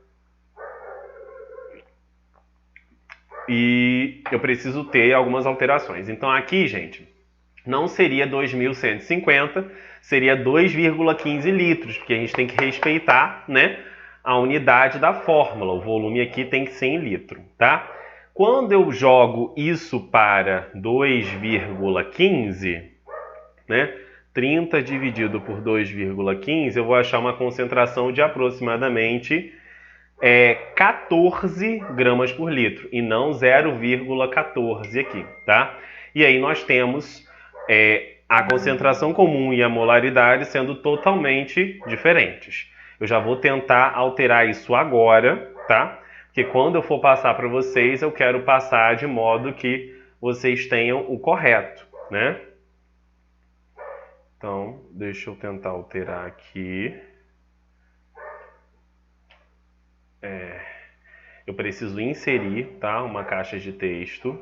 E eu preciso ter algumas alterações. Então aqui, gente, não seria 2.150, seria 2,15 litros, porque a gente tem que respeitar, né, a unidade da fórmula. O volume aqui tem que ser em litro, tá? Quando eu jogo isso para 2,15, né? 30 dividido por 2,15, eu vou achar uma concentração de aproximadamente 14 gramas por litro, e não 0,14 aqui, tá? E aí nós temos a concentração comum e a molaridade sendo totalmente diferentes. Eu já vou tentar alterar isso agora, tá? Porque quando eu for passar para vocês, eu quero passar de modo que vocês tenham o correto, né? Então, deixa eu tentar alterar aqui. Eu preciso inserir, tá? Uma caixa de texto.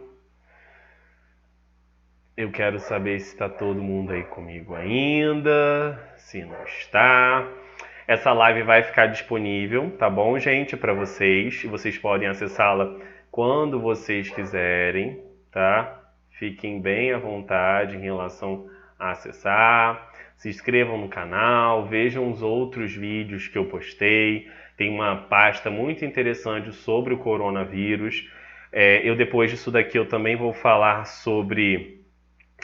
Eu quero saber se está todo mundo aí comigo ainda, se não está. Essa live vai ficar disponível, tá bom, gente, para vocês. E vocês podem acessá-la quando vocês quiserem, tá? Fiquem bem à vontade em relação a acessar. Se inscrevam no canal, vejam os outros vídeos que eu postei. Tem uma pasta muito interessante sobre o coronavírus. Eu depois disso daqui eu também vou falar sobre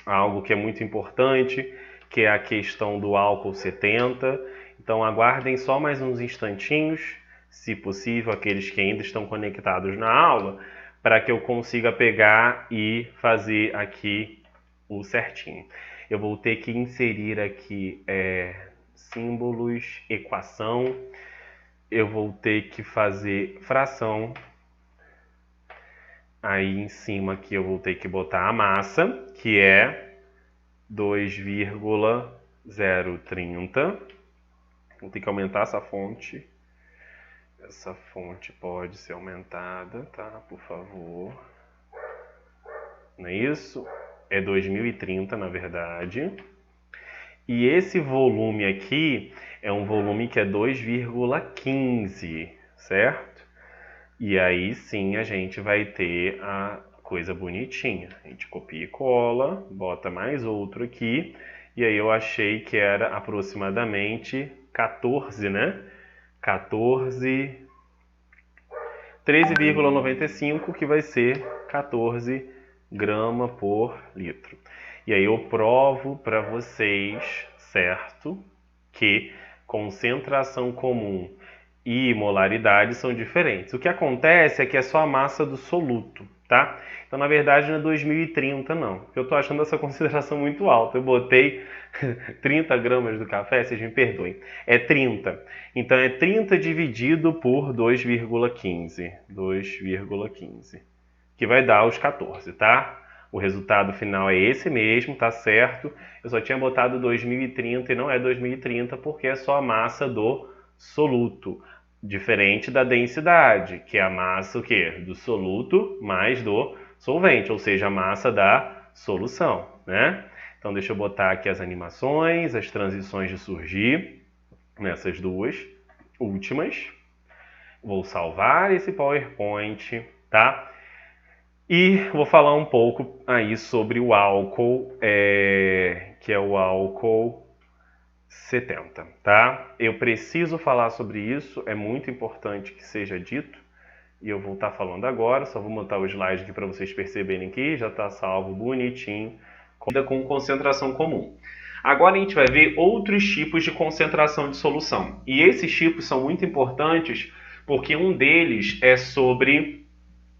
algo que é muito importante, que é a questão do álcool 70. Então aguardem só mais uns instantinhos, se possível, aqueles que ainda estão conectados na aula, para que eu consiga pegar e fazer aqui o certinho. Eu vou ter que inserir aqui símbolos, equação, eu vou ter que fazer fração. Aí em cima aqui eu vou ter que botar a massa, que é 2,030. Vou ter que aumentar essa fonte. Essa fonte pode ser aumentada, tá? Por favor. Não é isso? É 2030, na verdade. E esse volume aqui é um volume que é 2,15, certo? E aí sim a gente vai ter a coisa bonitinha. A gente copia e cola, bota mais outro aqui. E aí eu achei que era aproximadamente 14, né? 13,95, que vai ser 14 gramas por litro. E aí eu provo para vocês, certo? Que concentração comum e molaridade são diferentes. O que acontece é que é só a massa do soluto, tá? Então, na verdade, não é 2030, não. Eu tô achando essa consideração muito alta. Eu botei 30 gramas do café, vocês me perdoem. É 30. Então, é 30 dividido por 2,15. 2,15. Que vai dar os 14, tá? O resultado final é esse mesmo, tá certo? Eu só tinha botado 2030 e não é 2030 porque é só a massa do soluto. Diferente da densidade, que é a massa o quê? Do soluto mais do solvente, ou seja, a massa da solução, né? Então deixa eu botar aqui as animações, as transições de surgir nessas duas últimas. Vou salvar esse PowerPoint, tá? E vou falar um pouco aí sobre o álcool, que é o álcool 70, tá? Eu preciso falar sobre isso, é muito importante que seja dito, e eu vou estar falando agora, só vou montar o slide aqui para vocês perceberem que já está salvo bonitinho, com concentração comum. Agora a gente vai ver outros tipos de concentração de solução, e esses tipos são muito importantes porque um deles é sobre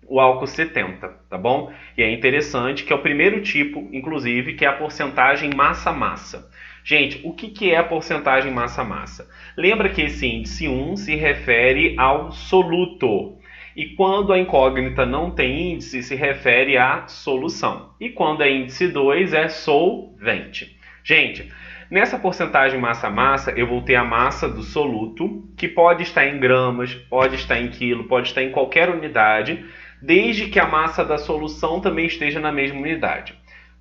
o álcool 70, tá bom? E é interessante que é o primeiro tipo, inclusive, que é a porcentagem massa-massa. Gente, o que é a porcentagem massa-massa? Lembra que esse índice 1 se refere ao soluto. E quando a incógnita não tem índice, se refere à solução. E quando é índice 2, é solvente. Gente, nessa porcentagem massa-massa, eu vou ter a massa do soluto, que pode estar em gramas, pode estar em quilo, pode estar em qualquer unidade, desde que a massa da solução também esteja na mesma unidade.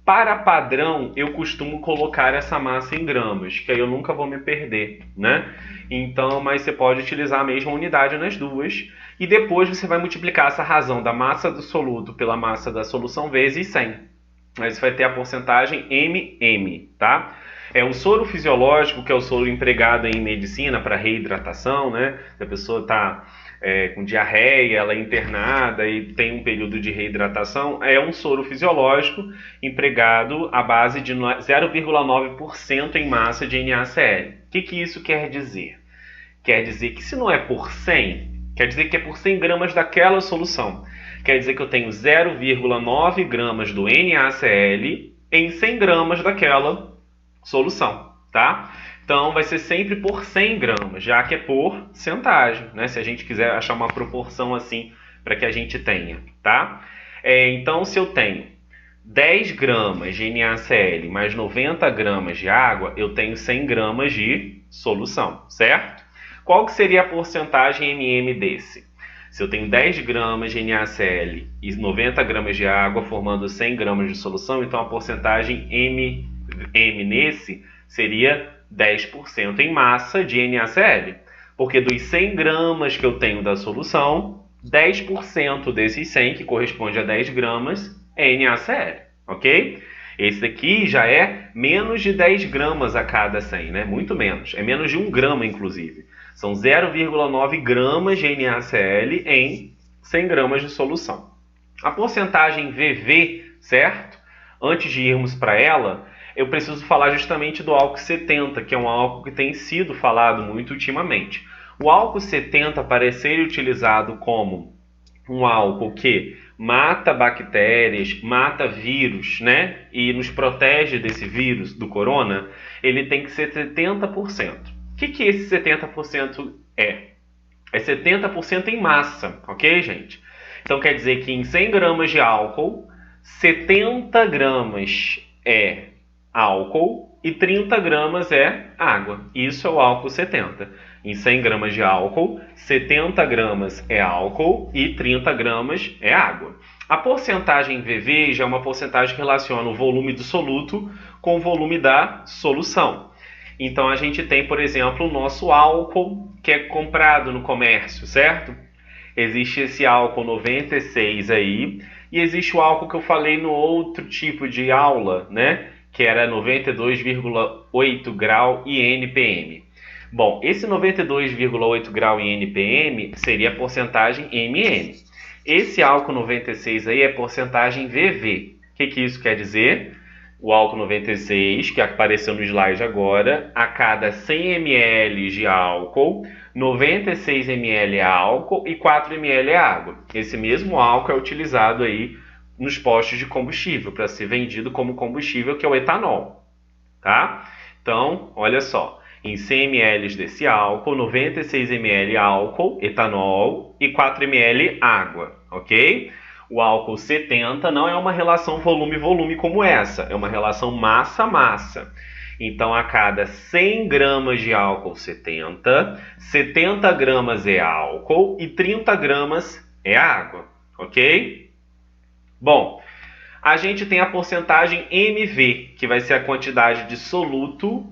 Para padrão, eu costumo colocar essa massa em gramas, que aí eu nunca vou me perder, né? Então, mas você pode utilizar a mesma unidade nas duas, e depois você vai multiplicar essa razão da massa do soluto pela massa da solução vezes 100. Mas vai ter a porcentagem MM, tá? É o soro fisiológico, que é o soro empregado em medicina para reidratação, né? Se a pessoa está com diarreia, ela é internada e tem um período de reidratação, é um soro fisiológico empregado à base de 0,9% em massa de NaCl. O que isso quer dizer? Quer dizer que se não é por 100, quer dizer que é por 100 gramas daquela solução. Quer dizer que eu tenho 0,9 gramas do NaCl em 100 gramas daquela solução, tá? Então vai ser sempre por 100 gramas, já que é porcentagem, né? Se a gente quiser achar uma proporção assim para que a gente tenha, tá? Então se eu tenho 10 gramas de NaCl mais 90 gramas de água, eu tenho 100 gramas de solução, certo? Qual que seria a porcentagem MM desse? Se eu tenho 10 gramas de NaCl e 90 gramas de água formando 100 gramas de solução, então a porcentagem MM nesse seria 10% em massa de NaCl. Porque dos 100 gramas que eu tenho da solução, 10% desses 100, que corresponde a 10 gramas, é NaCl, ok? Esse daqui já é menos de 10 gramas a cada 100, né? Muito menos. É menos de 1 grama, inclusive. São 0,9 gramas de NaCl em 100 gramas de solução. A porcentagem VV, certo? Antes de irmos para ela, eu preciso falar justamente do álcool 70, que é um álcool que tem sido falado muito ultimamente. O álcool 70 parece ser utilizado como um álcool que mata bactérias, mata vírus, né? E nos protege desse vírus, do corona, ele tem que ser 70%. O que esse 70% é? É 70% em massa, ok, gente? Então quer dizer que em 100 gramas de álcool, 70 gramas é álcool e 30 gramas é água. Isso é o álcool 70. Em 100 gramas de álcool, 70 gramas é álcool e 30 gramas é água. A porcentagem VV já é uma porcentagem que relaciona o volume do soluto com o volume da solução. Então a gente tem, por exemplo, o nosso álcool que é comprado no comércio, certo? Existe esse álcool 96 aí, e existe o álcool que eu falei no outro tipo de aula, né? Que era 92,8 grau INPM. Bom, esse 92,8 grau INPM seria a porcentagem MM. Esse álcool 96 aí é porcentagem VV. O que isso quer dizer? O álcool 96, que apareceu no slide agora, a cada 100 ml de álcool, 96 ml é álcool e 4 ml é água. Esse mesmo álcool é utilizado aí nos postos de combustível, para ser vendido como combustível, que é o etanol, tá? Então, olha só, em 100 ml desse álcool, 96 ml álcool, etanol, e 4 ml água, ok? O álcool 70 não é uma relação volume-volume como essa, é uma relação massa-massa. Então, a cada 100 gramas de álcool 70, 70 gramas é álcool e 30 gramas é água, ok? Bom, a gente tem a porcentagem MV, que vai ser a quantidade de soluto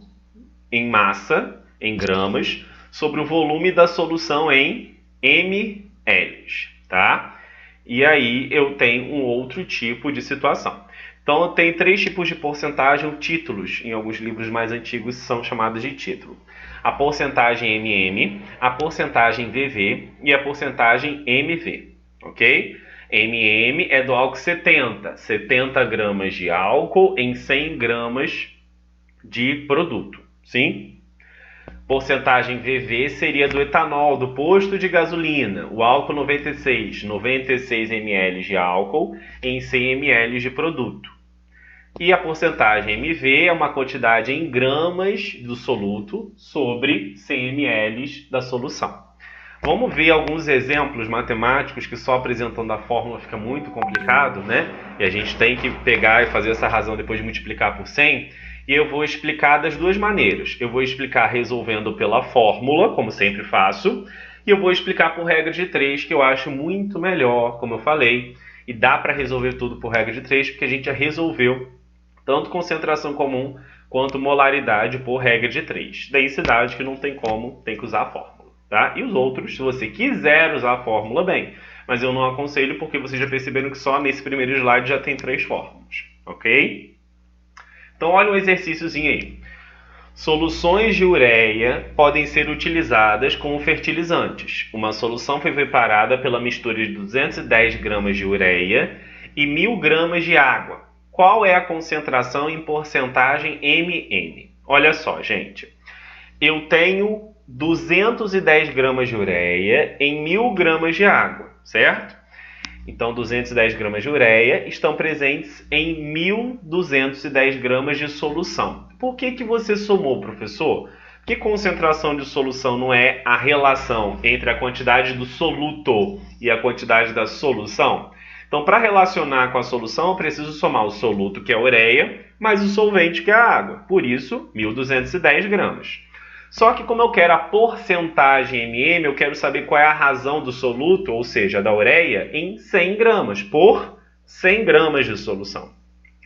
em massa, em gramas, sobre o volume da solução em ml, tá? E aí eu tenho um outro tipo de situação. Então eu tenho 3 tipos de porcentagem, ou títulos, em alguns livros mais antigos são chamados de título. A porcentagem MM, a porcentagem VV e a porcentagem MV, ok? MM é do álcool 70, 70 gramas de álcool em 100 gramas de produto, sim? Porcentagem VV seria do etanol, do posto de gasolina, o álcool 96, 96 ml de álcool em 100 ml de produto. E a porcentagem MV é uma quantidade em gramas do soluto sobre 100 ml da solução. Vamos ver alguns exemplos matemáticos que só apresentando a fórmula fica muito complicado, né? E a gente tem que pegar e fazer essa razão depois de multiplicar por 100. E eu vou explicar das duas maneiras. Eu vou explicar resolvendo pela fórmula, como sempre faço, e eu vou explicar por regra de 3, que eu acho muito melhor, como eu falei. E dá para resolver tudo por regra de 3, porque a gente já resolveu tanto concentração comum quanto molaridade por regra de 3. Densidade que não tem como, tem que usar a fórmula. Tá? E os outros, se você quiser usar a fórmula, bem. Mas eu não aconselho porque vocês já perceberam que só nesse primeiro slide já tem 3 fórmulas. ok? Então olha um exercíciozinho aí. Soluções de ureia podem ser utilizadas como fertilizantes. Uma solução foi preparada pela mistura de 210 gramas de ureia e 1000 gramas de água. Qual é a concentração em porcentagem mM? Olha só, gente. Eu tenho 210 gramas de ureia em 1000 gramas de água, certo? Então, 210 gramas de ureia estão presentes em 1.210 gramas de solução. Por que você somou, professor? Que concentração de solução não é a relação entre a quantidade do soluto e a quantidade da solução? Então, para relacionar com a solução, eu preciso somar o soluto, que é a ureia, mais o solvente, que é a água. Por isso, 1.210 gramas. Só que como eu quero a porcentagem mM, eu quero saber qual é a razão do soluto, ou seja, da ureia, em 100 gramas, por 100 gramas de solução.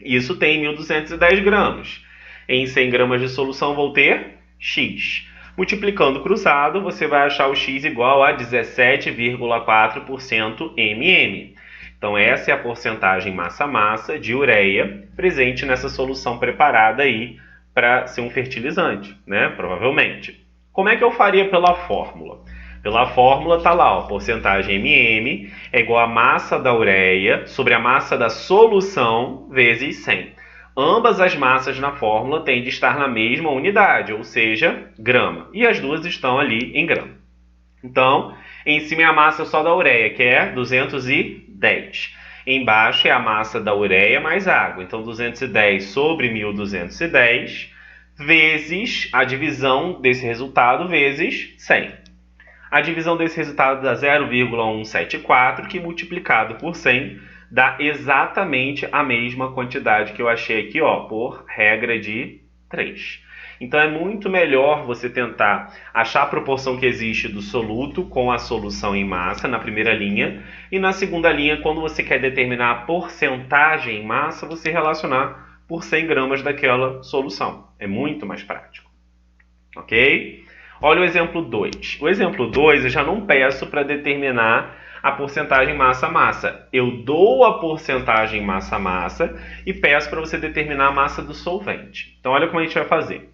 Isso tem 1.210 gramas. Em 100 gramas de solução vou ter X. Multiplicando cruzado, você vai achar o X igual a 17,4% mM. Então essa é a porcentagem massa-massa de ureia presente nessa solução preparada aí, para ser um fertilizante, né? Provavelmente. Como é que eu faria pela fórmula? Pela fórmula tá lá, ó, porcentagem mM é igual a massa da ureia sobre a massa da solução vezes 100. Ambas as massas na fórmula têm de estar na mesma unidade, ou seja, grama. E as duas estão ali em grama. Então, em cima é a massa só da ureia, que é 210. Embaixo é a massa da ureia mais água. Então, 210 sobre 1.210 vezes a divisão desse resultado vezes 100. A divisão desse resultado dá 0,174, que multiplicado por 100 dá exatamente a mesma quantidade que eu achei aqui, ó, por regra de 3. Então é muito melhor você tentar achar a proporção que existe do soluto com a solução em massa na primeira linha, e na segunda linha, quando você quer determinar a porcentagem em massa, você relacionar por 100 gramas daquela solução. É muito mais prático. Ok? Olha o exemplo 2. O exemplo 2 eu já não peço para determinar a porcentagem massa-massa. Eu dou a porcentagem massa-massa e peço para você determinar a massa do solvente. Então olha como a gente vai fazer.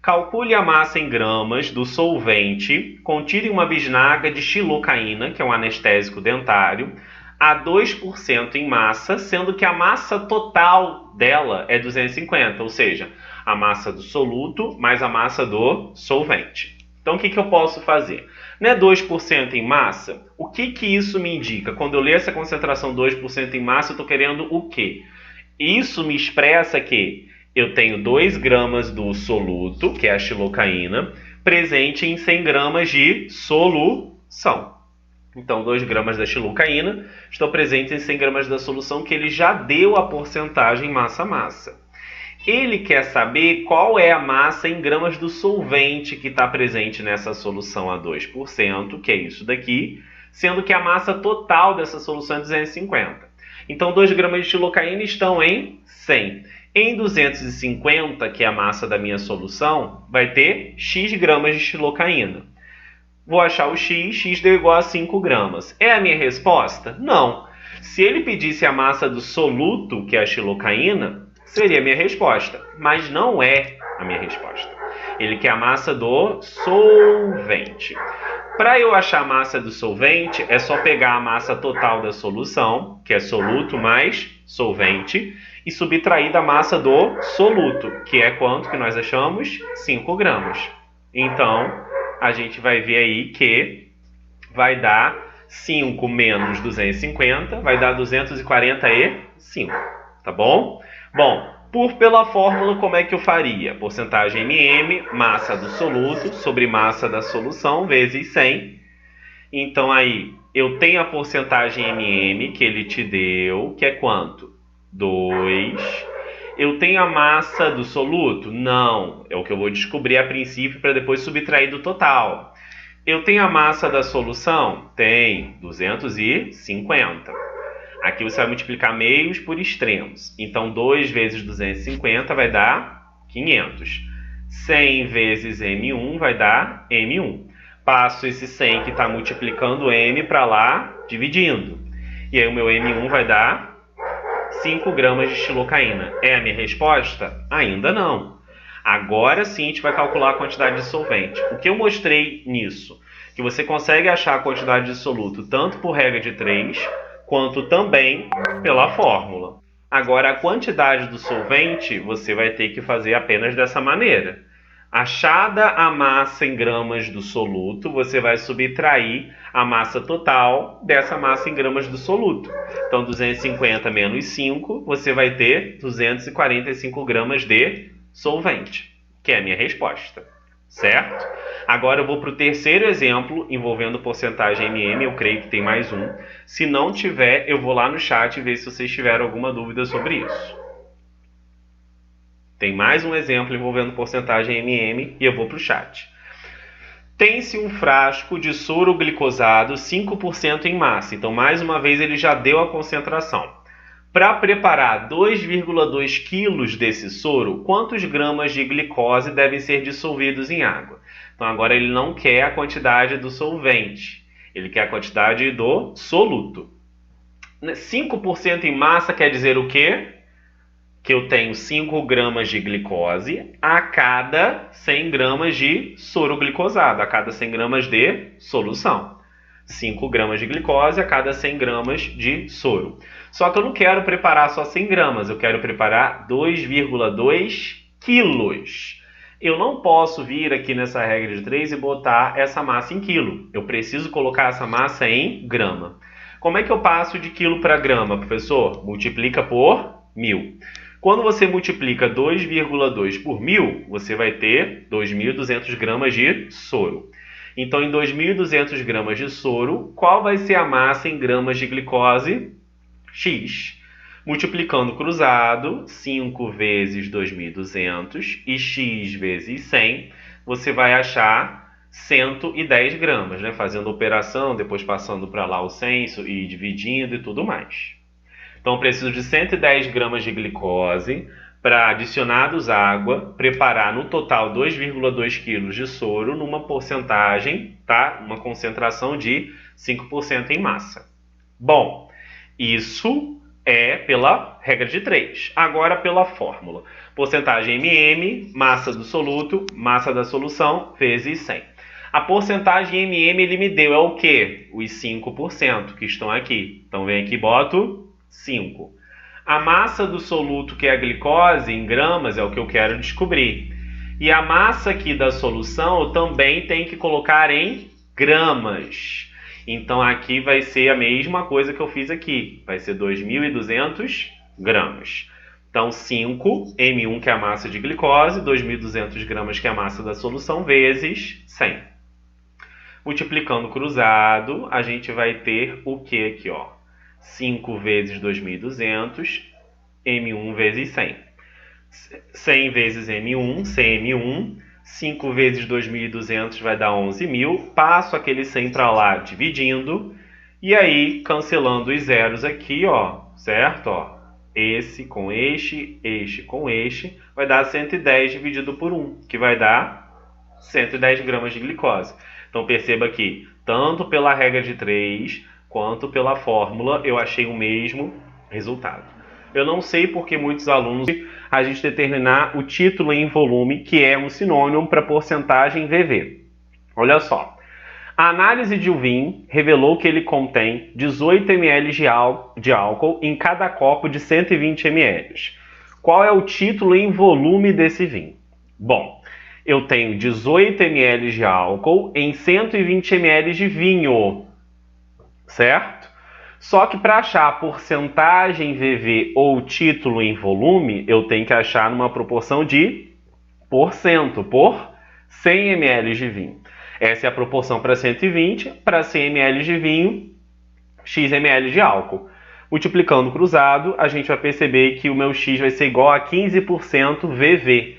Calcule a massa em gramas do solvente contido em uma bisnaga de xilocaína, que é um anestésico dentário, a 2% em massa, sendo que a massa total dela é 250, ou seja, a massa do soluto mais a massa do solvente. Então, o que eu posso fazer? Não é 2% em massa? O que isso me indica? Quando eu ler essa concentração 2% em massa, eu estou querendo o quê? Isso me expressa que eu tenho 2 gramas do soluto, que é a xilocaína, presente em 100 gramas de solução. Então, 2 gramas da xilocaína estão presentes em 100 gramas da solução, que ele já deu a porcentagem massa-massa. Ele quer saber qual é a massa em gramas do solvente que está presente nessa solução a 2%, que é isso daqui, sendo que a massa total dessa solução é 250. Então, 2 gramas de xilocaína estão em 100. Em 250, que é a massa da minha solução, vai ter X gramas de xilocaína. Vou achar o X, X deu igual a 5 gramas. É a minha resposta? Não. Se ele pedisse a massa do soluto, que é a xilocaína, seria a minha resposta. Mas não é a minha resposta. Ele quer a massa do solvente. Para eu achar a massa do solvente, é só pegar a massa total da solução, que é soluto mais solvente, e subtrair da massa do soluto, que é quanto que nós achamos? 5 gramas. Então, a gente vai ver aí que vai dar 5 menos 250, vai dar 245, tá bom? Bom, pela fórmula, como é que eu faria? Porcentagem mM, massa do soluto, sobre massa da solução, vezes 100. Então, aí, eu tenho a porcentagem mM que ele te deu, que é quanto? 2. Eu tenho a massa do soluto? Não. É o que eu vou descobrir a princípio para depois subtrair do total. Eu tenho a massa da solução? Tem. 250. Aqui você vai multiplicar meios por extremos. Então, 2 vezes 250 vai dar 500. 100 vezes M1 vai dar M1. Passo esse 100 que está multiplicando M para lá, dividindo. E aí o meu M1 vai dar 5 gramas de xilocaína. É a minha resposta? Ainda não. Agora sim a gente vai calcular a quantidade de solvente. O que eu mostrei nisso? Que você consegue achar a quantidade de soluto tanto por regra de 3, quanto também pela fórmula. Agora, a quantidade do solvente, você vai ter que fazer apenas dessa maneira. Achada a massa em gramas do soluto, você vai subtrair a massa total dessa massa em gramas do soluto. Então, 250 menos 5, você vai ter 245 gramas de solvente, que é a minha resposta, certo? Agora eu vou para o terceiro exemplo, envolvendo porcentagem MM, eu creio que tem mais um. Se não tiver, eu vou lá no chat e ver se vocês tiveram alguma dúvida sobre isso. Tem mais um exemplo envolvendo porcentagem MM e eu vou para o chat. Tem-se um frasco de soro glicosado 5% em massa. Então, mais uma vez, ele já deu a concentração. Para preparar 2,2 kg desse soro, quantos gramas de glicose devem ser dissolvidos em água? Então, agora ele não quer a quantidade do solvente. Ele quer a quantidade do soluto. 5% em massa quer dizer o quê? Que eu tenho 5 gramas de glicose a cada 100 gramas de soro glicosado, a cada 100 gramas de solução. 5 gramas de glicose a cada 100 gramas de soro. Só que eu não quero preparar só 100 gramas, eu quero preparar 2,2 quilos. Eu não posso vir aqui nessa regra de 3 e botar essa massa em quilo. Eu preciso colocar essa massa em grama. Como é que eu passo de quilo para grama, professor? Multiplica por 1000. Quando você multiplica 2,2 por 1000, você vai ter 2.200 gramas de soro. Então, em 2.200 gramas de soro, qual vai ser a massa em gramas de glicose? X. Multiplicando cruzado, 5 vezes 2.200 e x vezes 100, você vai achar 110 gramas, né? Fazendo a operação, depois passando para lá o censo e dividindo e tudo mais. Então, eu preciso de 110 gramas de glicose para, adicionados água, preparar no total 2,2 kg de soro numa porcentagem, tá? Uma concentração de 5% em massa. Bom, isso é pela regra de 3. Agora pela fórmula. Porcentagem MM, massa do soluto, massa da solução, vezes 100. A porcentagem MM ele me deu é o quê? Os 5% que estão aqui. Então vem aqui e boto 5. A massa do soluto, que é a glicose, em gramas, é o que eu quero descobrir. E a massa aqui da solução eu também tenho que colocar em gramas. Então aqui vai ser a mesma coisa que eu fiz aqui. Vai ser 2.200 gramas. Então 5, M1 que é a massa de glicose, 2.200 gramas que é a massa da solução, vezes 100. Multiplicando cruzado, a gente vai ter o que aqui, ó? 5 vezes 2.200, M1 vezes 100. 100 vezes M1, 100M1, 5 vezes 2.200 vai dar 11.000. Passo aquele 100 para lá, dividindo. E aí, cancelando os zeros aqui, ó, certo? Ó, esse com este com este, vai dar 110 dividido por 1, que vai dar 110 gramas de glicose. Então, perceba que, tanto pela regra de 3... quanto pela fórmula, eu achei o mesmo resultado. Eu não sei porque muitos alunos a gente determinar o título em volume, que é um sinônimo para porcentagem VV. Olha só. A análise de um vinho revelou que ele contém 18 ml de álcool em cada copo de 120 ml. Qual é o título em volume desse vinho? Bom, eu tenho 18 ml de álcool em 120 ml de vinho. Certo? Só que para achar a porcentagem VV ou título em volume, eu tenho que achar numa proporção de porcento por 100 ml de vinho. Essa é a proporção para 120, para 100 ml de vinho, x ml de álcool. Multiplicando cruzado, a gente vai perceber que o meu x vai ser igual a 15% VV.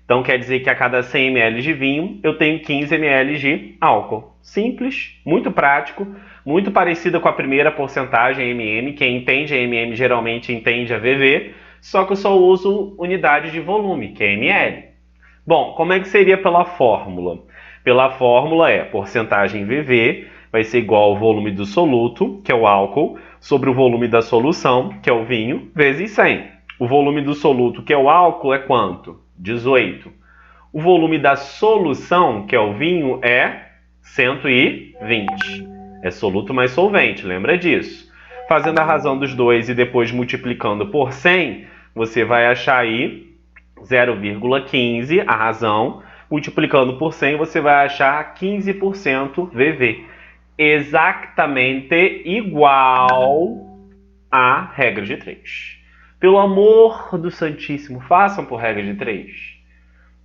Então quer dizer que a cada 100 ml de vinho, eu tenho 15 ml de álcool. Simples, muito prático, muito parecida com a primeira porcentagem MM. Quem entende a MM geralmente entende a VV, só que eu só uso unidade de volume, que é ml. Bom, como é que seria pela fórmula? Pela fórmula é porcentagem VV vai ser igual ao volume do soluto, que é o álcool, sobre o volume da solução, que é o vinho, vezes 100. O volume do soluto, que é o álcool, é quanto? 18. O volume da solução, que é o vinho, é 120. É soluto mais solvente, lembra disso. Fazendo a razão dos dois e depois multiplicando por 100, você vai achar aí 0,15, a razão. Multiplicando por 100, você vai achar 15% VV. Exatamente igual à regra de 3. Pelo amor do Santíssimo, façam por regra de 3.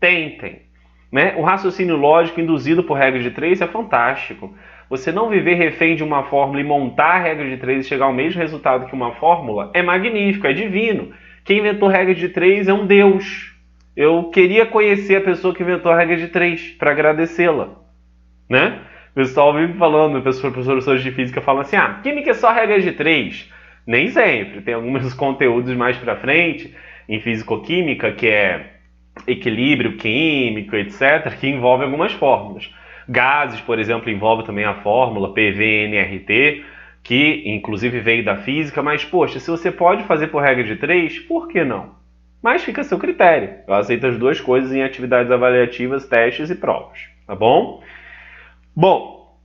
Tentem. Né? O raciocínio lógico induzido por regra de 3 é fantástico. Você não viver refém de uma fórmula e montar a regra de 3 e chegar ao mesmo resultado que uma fórmula é magnífico, é divino. Quem inventou regra de 3 é um Deus. Eu queria conhecer a pessoa que inventou a regra de 3 para agradecê-la. Né? O pessoal vive falando, professores de física falam assim, química é só regra de 3. Nem sempre. Tem alguns conteúdos mais para frente, em físico-química, que é equilíbrio químico, etc., que envolve algumas fórmulas. Gases, por exemplo, envolve também a fórmula PVNRT, que inclusive veio da física, mas, poxa, se você pode fazer por regra de 3, por que não? Mas fica a seu critério. Eu aceito as duas coisas em atividades avaliativas, testes e provas, tá bom? Bom,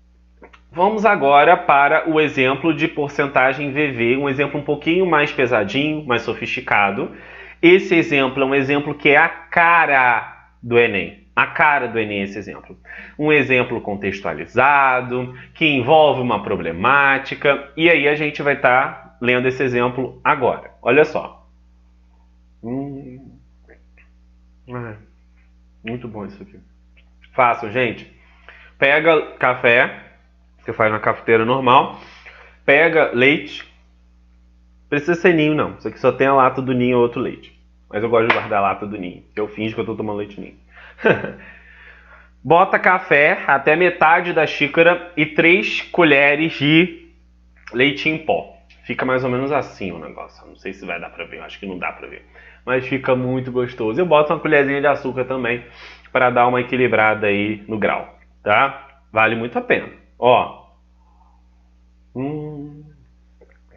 vamos agora para o exemplo de porcentagem VV, um exemplo um pouquinho mais pesadinho, mais sofisticado. Esse exemplo é um exemplo que é a cara do Enem. A cara do Enem é esse exemplo. Um exemplo contextualizado, que envolve uma problemática, e aí a gente vai estar lendo esse exemplo agora. Olha só. Muito bom isso aqui. Façam, gente. Pega café, você faz na cafeteira normal. Pega leite. Precisa ser ninho, não. Isso aqui só tem a lata do ninho ou outro leite. Mas eu gosto de guardar a lata do ninho. Eu finjo que eu tô tomando leite ninho. Bota café até metade da xícara e 3 colheres de leite em pó. Fica mais ou menos assim o negócio. Não sei se vai dar pra ver. Eu acho que não dá pra ver. Mas fica muito gostoso. Eu boto uma colherzinha de açúcar também para dar uma equilibrada aí no grau. Tá? Vale muito a pena. Ó.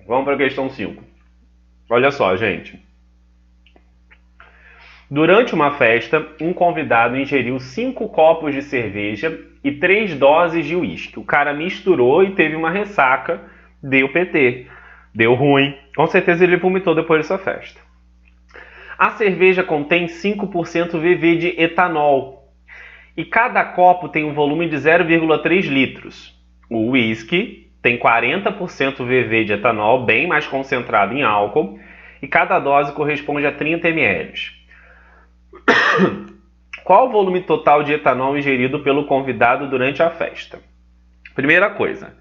Vamos para a questão 5. Olha só, gente. Durante uma festa, um convidado ingeriu 5 copos de cerveja e 3 doses de uísque. O cara misturou e teve uma ressaca, deu PT, deu ruim. Com certeza ele vomitou depois dessa festa. A cerveja contém 5% VV de etanol e cada copo tem um volume de 0,3 litros. O uísque tem 40% VV de etanol, bem mais concentrado em álcool, e cada dose corresponde a 30 ml. Qual o volume total de etanol ingerido pelo convidado durante a festa? Primeira coisa,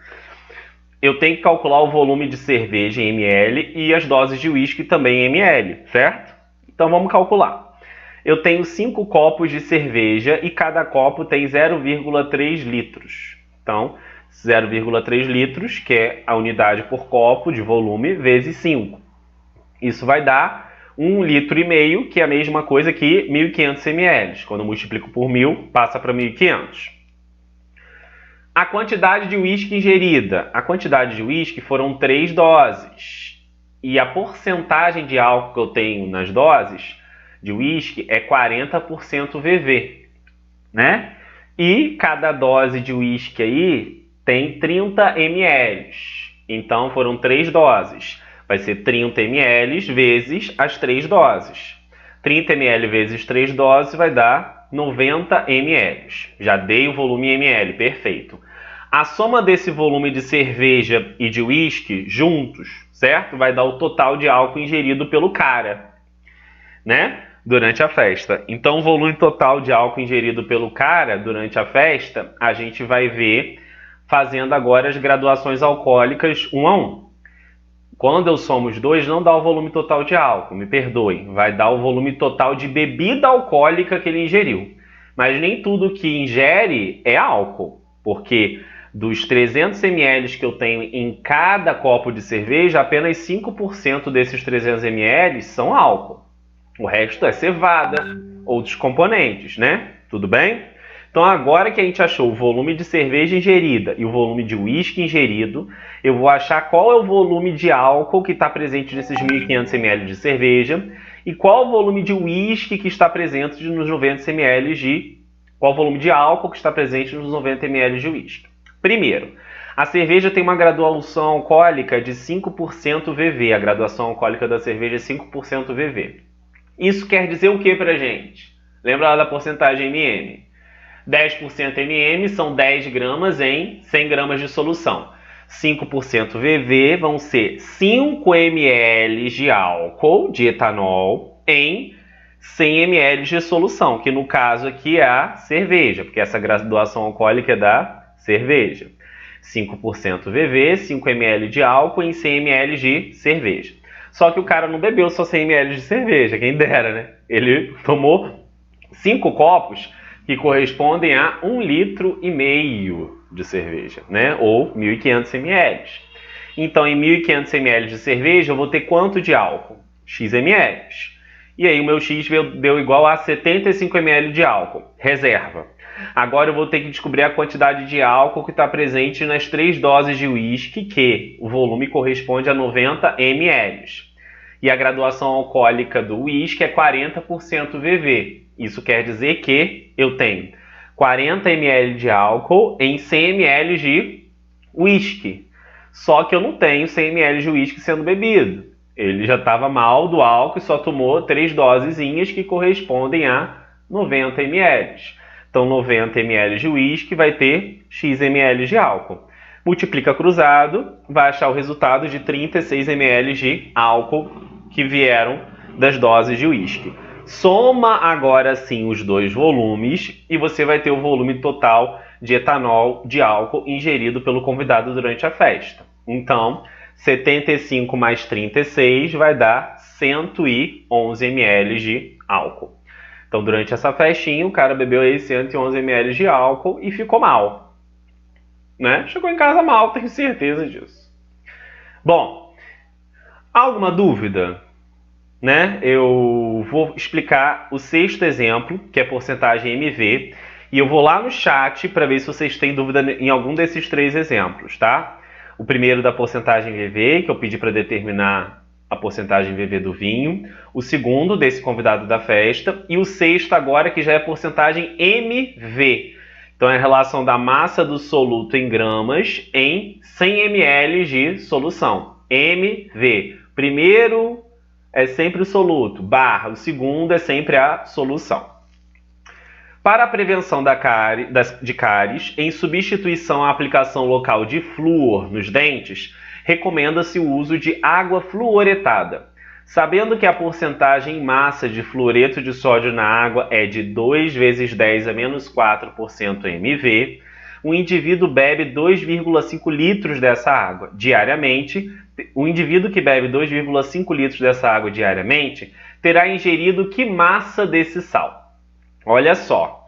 eu tenho que calcular o volume de cerveja em ml e as doses de uísque também em ml, certo? Então vamos calcular. Eu tenho 5 copos de cerveja e cada copo tem 0,3 litros. Então, 0,3 litros, que é a unidade por copo de volume, vezes 5. Isso vai dar 1,5 litro, que é a mesma coisa que 1.500 ml. Quando eu multiplico por 1.000, passa para 1.500. A quantidade de uísque ingerida. A quantidade de uísque foram 3 doses. E a porcentagem de álcool que eu tenho nas doses de uísque é 40% VV. Né? E cada dose de uísque aí tem 30 ml. Então foram 3 doses. Vai ser 30 ml vezes as 3 doses. 30 ml vezes 3 doses vai dar 90 ml. Já dei o volume em ml, perfeito. A soma desse volume de cerveja e de uísque juntos, certo? Vai dar o total de álcool ingerido pelo cara, né? Durante a festa. Então, o volume total de álcool ingerido pelo cara durante a festa, a gente vai ver fazendo agora as graduações alcoólicas 1 a 1. Quando eu somo os dois, não dá o volume total de álcool, me perdoem. Vai dar o volume total de bebida alcoólica que ele ingeriu. Mas nem tudo que ingere é álcool, porque dos 300 ml que eu tenho em cada copo de cerveja, apenas 5% desses 300 ml são álcool. O resto é cevada, outros componentes, né? Tudo bem? Então agora que a gente achou o volume de cerveja ingerida e o volume de uísque ingerido, eu vou achar qual é o volume de álcool que está presente nesses 1.500 ml de cerveja e qual o volume de uísque que está presente nos 90 ml de... Qual o volume de álcool que está presente nos 90 ml de uísque. Primeiro, a cerveja tem uma graduação alcoólica de 5% VV. A graduação alcoólica da cerveja é 5% VV. Isso quer dizer o que pra gente? Lembra lá da porcentagem MM? 10% MM são 10 gramas em 100 gramas de solução. 5% VV vão ser 5 ml de álcool, de etanol, em 100 ml de solução, que no caso aqui é a cerveja, porque essa graduação alcoólica é da cerveja. 5% VV, 5 ml de álcool em 100 ml de cerveja. Só que o cara não bebeu só 100 ml de cerveja, quem dera, né? Ele tomou 5 copos que correspondem a 1,5 litro de cerveja, né? Ou 1.500 ml. Então, em 1.500 ml de cerveja, eu vou ter quanto de álcool? X ml. E aí o meu X deu igual a 75 ml de álcool, reserva. Agora eu vou ter que descobrir a quantidade de álcool que está presente nas 3 doses de uísque, que o volume corresponde a 90 ml. E a graduação alcoólica do uísque é 40% VV. Isso quer dizer que eu tenho 40 ml de álcool em 100 ml de uísque. Só que eu não tenho 100 ml de uísque sendo bebido. Ele já estava mal do álcool e só tomou 3 dosezinhas que correspondem a 90 ml. Então 90 ml de uísque vai ter X ml de álcool. Multiplica cruzado, vai achar o resultado de 36 ml de álcool que vieram das doses de uísque. Soma agora sim os dois volumes e você vai ter o volume total de etanol de álcool ingerido pelo convidado durante a festa. Então, 75 mais 36 vai dar 111 ml de álcool. Então, durante essa festinha, o cara bebeu aí 111 ml de álcool e ficou mal. Né? Chegou em casa mal, tenho certeza disso. Bom, alguma dúvida? Né? Eu vou explicar o 6º exemplo, que é porcentagem MV, e eu vou lá no chat para ver se vocês têm dúvida em algum desses 3 exemplos, tá? O primeiro da porcentagem VV, que eu pedi para determinar a porcentagem VV do vinho. O segundo, desse convidado da festa. E o 6º agora, que já é porcentagem MV. Então, é a relação da massa do soluto em gramas em 100 ml de solução. MV. Primeiro é sempre o soluto, barra. O segundo é sempre a solução. Para a prevenção de cáries, em substituição à aplicação local de flúor nos dentes, recomenda-se o uso de água fluoretada. Sabendo que a porcentagem em massa de fluoreto de sódio na água é de 2 vezes 10 a menos 4% mV, o indivíduo bebe 2,5 litros dessa água diariamente. O indivíduo que bebe 2,5 litros dessa água diariamente terá ingerido que massa desse sal? Olha só,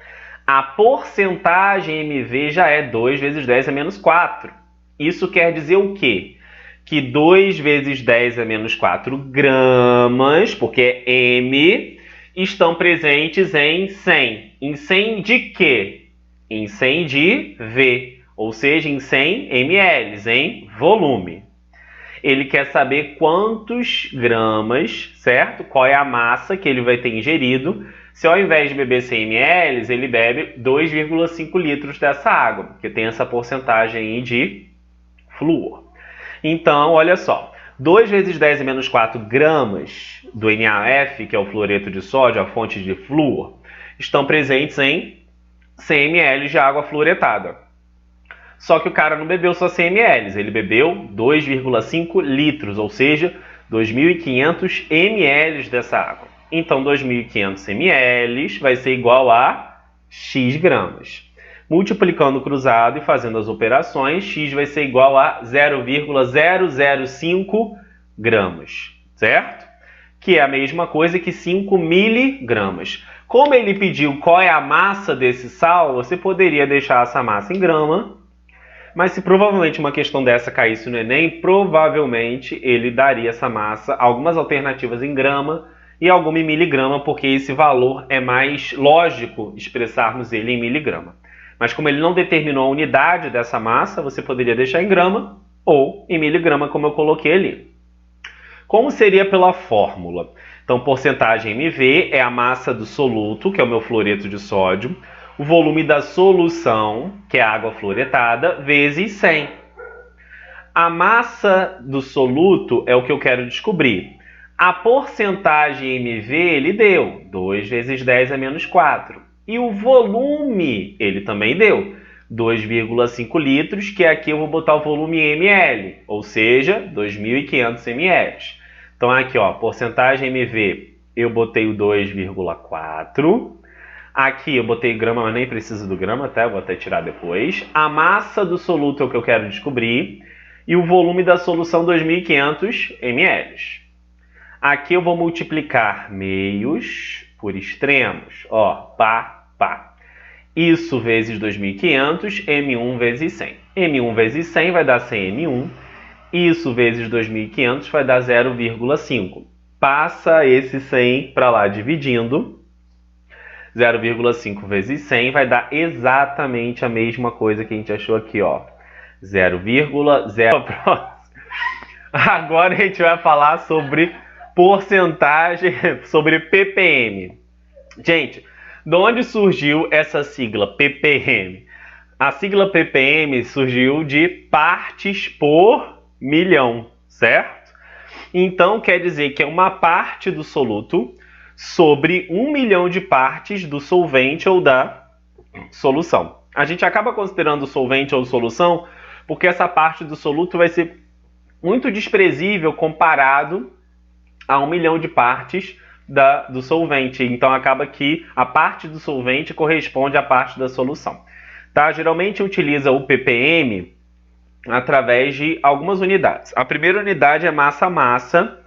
a porcentagem MV já é 2 vezes 10 a menos 4. Isso quer dizer o quê? Que 2 vezes 10 a menos 4 gramas, porque é M, estão presentes em 100. Em 100 de quê? Em 100 de V, ou seja, em 100 ml, em volume. Ele quer saber quantos gramas, certo? Qual é a massa que ele vai ter ingerido. Se ao invés de beber 100 ml, ele bebe 2,5 litros dessa água, porque tem essa porcentagem aí de flúor. Então, olha só, 2 vezes 10 a menos 4 gramas do NaF, que é o fluoreto de sódio, a fonte de flúor, estão presentes em 100 ml de água fluoretada. Só que o cara não bebeu só 100 ml, ele bebeu 2,5 litros, ou seja, 2.500 ml dessa água. Então, 2.500 ml vai ser igual a X gramas. Multiplicando o cruzado e fazendo as operações, X vai ser igual a 0,005 gramas, certo? Que é a mesma coisa que 5 miligramas. Como ele pediu qual é a massa desse sal, você poderia deixar essa massa em grama, mas se provavelmente uma questão dessa caísse no Enem, provavelmente ele daria essa massa, algumas alternativas em grama e alguma em miligrama, porque esse valor é mais lógico expressarmos ele em miligrama. Mas como ele não determinou a unidade dessa massa, você poderia deixar em grama ou em miligrama, como eu coloquei ali. Como seria pela fórmula? Então, porcentagem mV é a massa do soluto, que é o meu fluoreto de sódio, o volume da solução, que é a água fluoretada, vezes 100. A massa do soluto é o que eu quero descobrir. A porcentagem mV ele deu, 2 vezes 10 a menos 4. E o volume ele também deu, 2,5 litros, que aqui eu vou botar o volume em ml, ou seja, 2.500 ml. Então aqui, ó, porcentagem mV, eu botei o 2,4. Aqui eu botei grama, mas nem preciso do grama, tá? Eu vou até tirar depois. A massa do soluto é o que eu quero descobrir. E o volume da solução, 2.500 ml. Aqui eu vou multiplicar meios por extremos. Ó, pá, pá. Isso vezes 2.500, M1 vezes 100. M1 vezes 100 vai dar 100 M1. Isso vezes 2.500 vai dar 0,5. Passa esse 100 para lá dividindo. 0,5 vezes 100 vai dar exatamente a mesma coisa que a gente achou aqui, ó. 0,0. Agora a gente vai falar sobre porcentagem, sobre ppm. Gente, de onde surgiu essa sigla ppm? A sigla ppm surgiu de partes por milhão, certo? Então quer dizer que é uma parte do soluto sobre 1 milhão de partes do solvente ou da solução. A gente acaba considerando solvente ou solução porque essa parte do soluto vai ser muito desprezível comparado a 1 milhão de partes do solvente. Então acaba que a parte do solvente corresponde à parte da solução. Tá? Geralmente utiliza o ppm através de algumas unidades. A primeira unidade é massa-massa.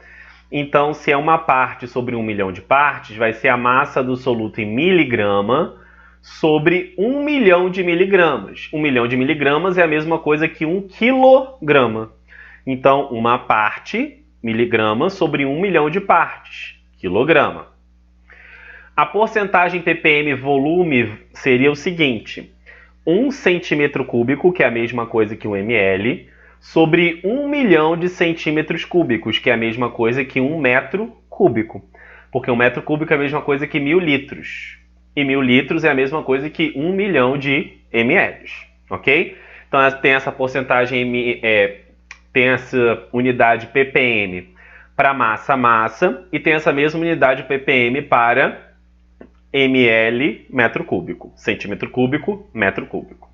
Então, se é uma parte sobre 1 milhão de partes, vai ser a massa do soluto em miligrama sobre 1 milhão de miligramas. 1 milhão de miligramas é a mesma coisa que 1 quilograma. Então, uma parte, miligrama, sobre 1 milhão de partes, quilograma. A porcentagem ppm volume seria o seguinte: 1 centímetro cúbico, que é a mesma coisa que 1 ml, sobre 1 milhão de centímetros cúbicos, que é a mesma coisa que 1 metro cúbico. Porque 1 metro cúbico é a mesma coisa que 1.000 litros. E 1.000 litros é a mesma coisa que 1 milhão de ml. Ok? Então tem essa porcentagem, tem essa unidade ppm para massa-massa e tem essa mesma unidade ppm para ml, metro cúbico. Centímetro cúbico, metro cúbico.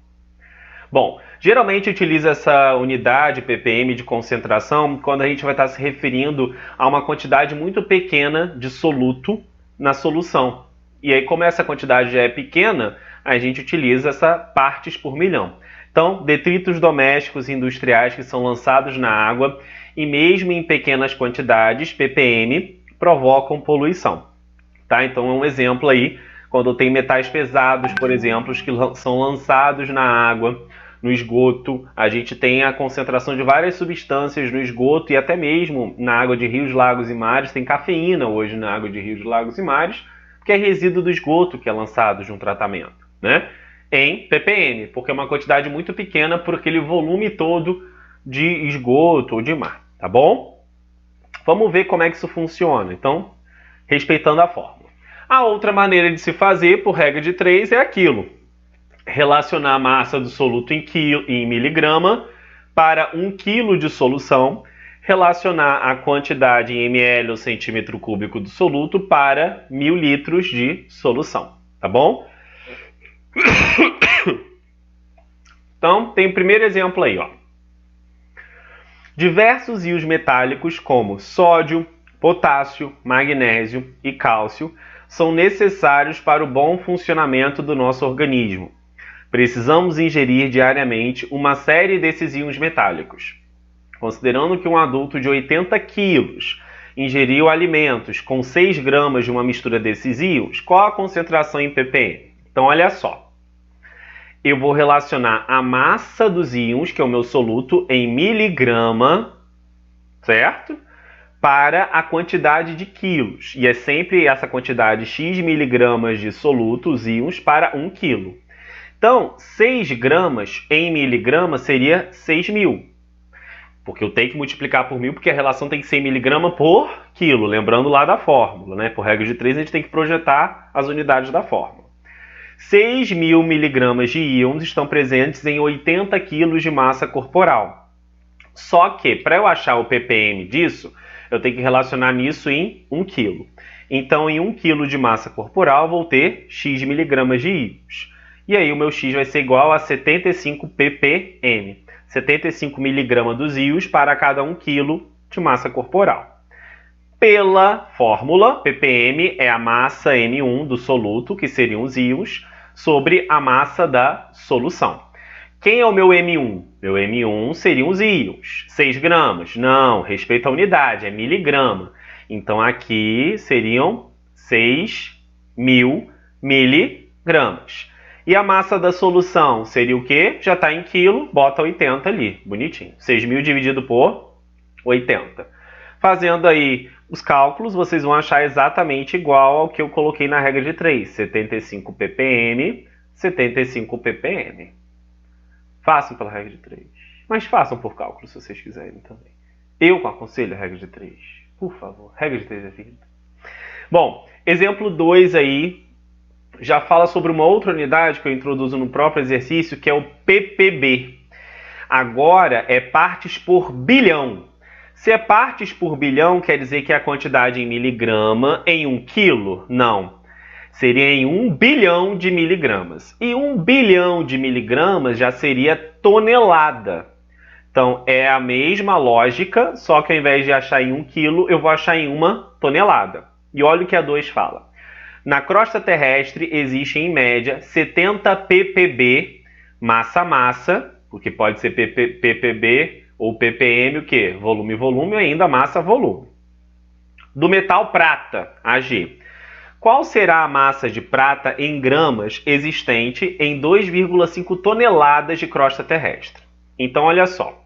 Bom, geralmente utiliza essa unidade ppm de concentração quando a gente vai estar se referindo a uma quantidade muito pequena de soluto na solução. E aí, como essa quantidade já é pequena, a gente utiliza essa partes por milhão. Então, detritos domésticos e industriais que são lançados na água e mesmo em pequenas quantidades, ppm, provocam poluição. Tá? Então, é um exemplo aí, quando tem metais pesados, por exemplo, que são lançados na água, no esgoto, a gente tem a concentração de várias substâncias no esgoto e até mesmo na água de rios, lagos e mares. Tem cafeína hoje na água de rios, lagos e mares, que é resíduo do esgoto que é lançado de um tratamento, né? Em ppm, porque é uma quantidade muito pequena por aquele volume todo de esgoto ou de mar, tá bom? Vamos ver como é que isso funciona, então, respeitando a fórmula. A outra maneira de se fazer, por regra de 3, é aquilo. Relacionar a massa do soluto em miligrama para 1 kg de solução, relacionar a quantidade em ml ou centímetro cúbico do soluto para 1.000 litros de solução, tá bom? Então, tem o primeiro exemplo aí, ó. Diversos íons metálicos como sódio, potássio, magnésio e cálcio são necessários para o bom funcionamento do nosso organismo. Precisamos ingerir diariamente uma série desses íons metálicos. Considerando que um adulto de 80 quilos ingeriu alimentos com 6 gramas de uma mistura desses íons, qual a concentração em ppm? Então, olha só. Eu vou relacionar a massa dos íons, que é o meu soluto, em miligrama, certo? Para a quantidade de quilos. E é sempre essa quantidade X miligramas de soluto, os íons, para 1 quilo. Então, 6 gramas em miligramas seria 6.000. Porque eu tenho que multiplicar por 1.000, porque a relação tem que ser em miligrama por quilo. Lembrando lá da fórmula, né? Por regra de 3, a gente tem que projetar as unidades da fórmula. 6.000 miligramas de íons estão presentes em 80 quilos de massa corporal. Só que, para eu achar o ppm disso, eu tenho que relacionar nisso em 1 quilo. Então, em 1 quilo de massa corporal, eu vou ter x miligramas de íons. E aí, o meu x vai ser igual a 75 ppm. 75 miligramas dos íons para cada 1 quilo de massa corporal. Pela fórmula, ppm é a massa M1 do soluto, que seriam os íons, sobre a massa da solução. Quem é o meu M1? Meu M1 seriam os íons. 6 gramas? Não, respeito à unidade, é miligrama. Então, aqui seriam 6.000 miligramas. E a massa da solução seria o quê? Já está em quilo, bota 80 ali, bonitinho. 6.000 dividido por 80. Fazendo aí os cálculos, vocês vão achar exatamente igual ao que eu coloquei na regra de 3. 75 ppm, 75 ppm. Façam pela regra de 3. Mas façam por cálculo, se vocês quiserem também. Eu aconselho a regra de 3. Por favor, regra de 3 é vida. Bom, exemplo 2 aí já fala sobre uma outra unidade que eu introduzo no próprio exercício, que é o ppb. Agora é partes por bilhão. Se é partes por bilhão, quer dizer que é a quantidade em miligrama em 1 quilo? Não. Seria em 1 bilhão de miligramas. E 1 bilhão de miligramas já seria tonelada. Então, é a mesma lógica, só que ao invés de achar em 1 quilo, eu vou achar em 1 tonelada. E olha o que a 2 fala. Na crosta terrestre existem, em média, 70 ppb, massa-massa, porque pode ser ppb ou ppm, o quê? Volume-volume, ou ainda massa-volume. Do metal prata, Ag. Qual será a massa de prata em gramas existente em 2,5 toneladas de crosta terrestre? Então, olha só.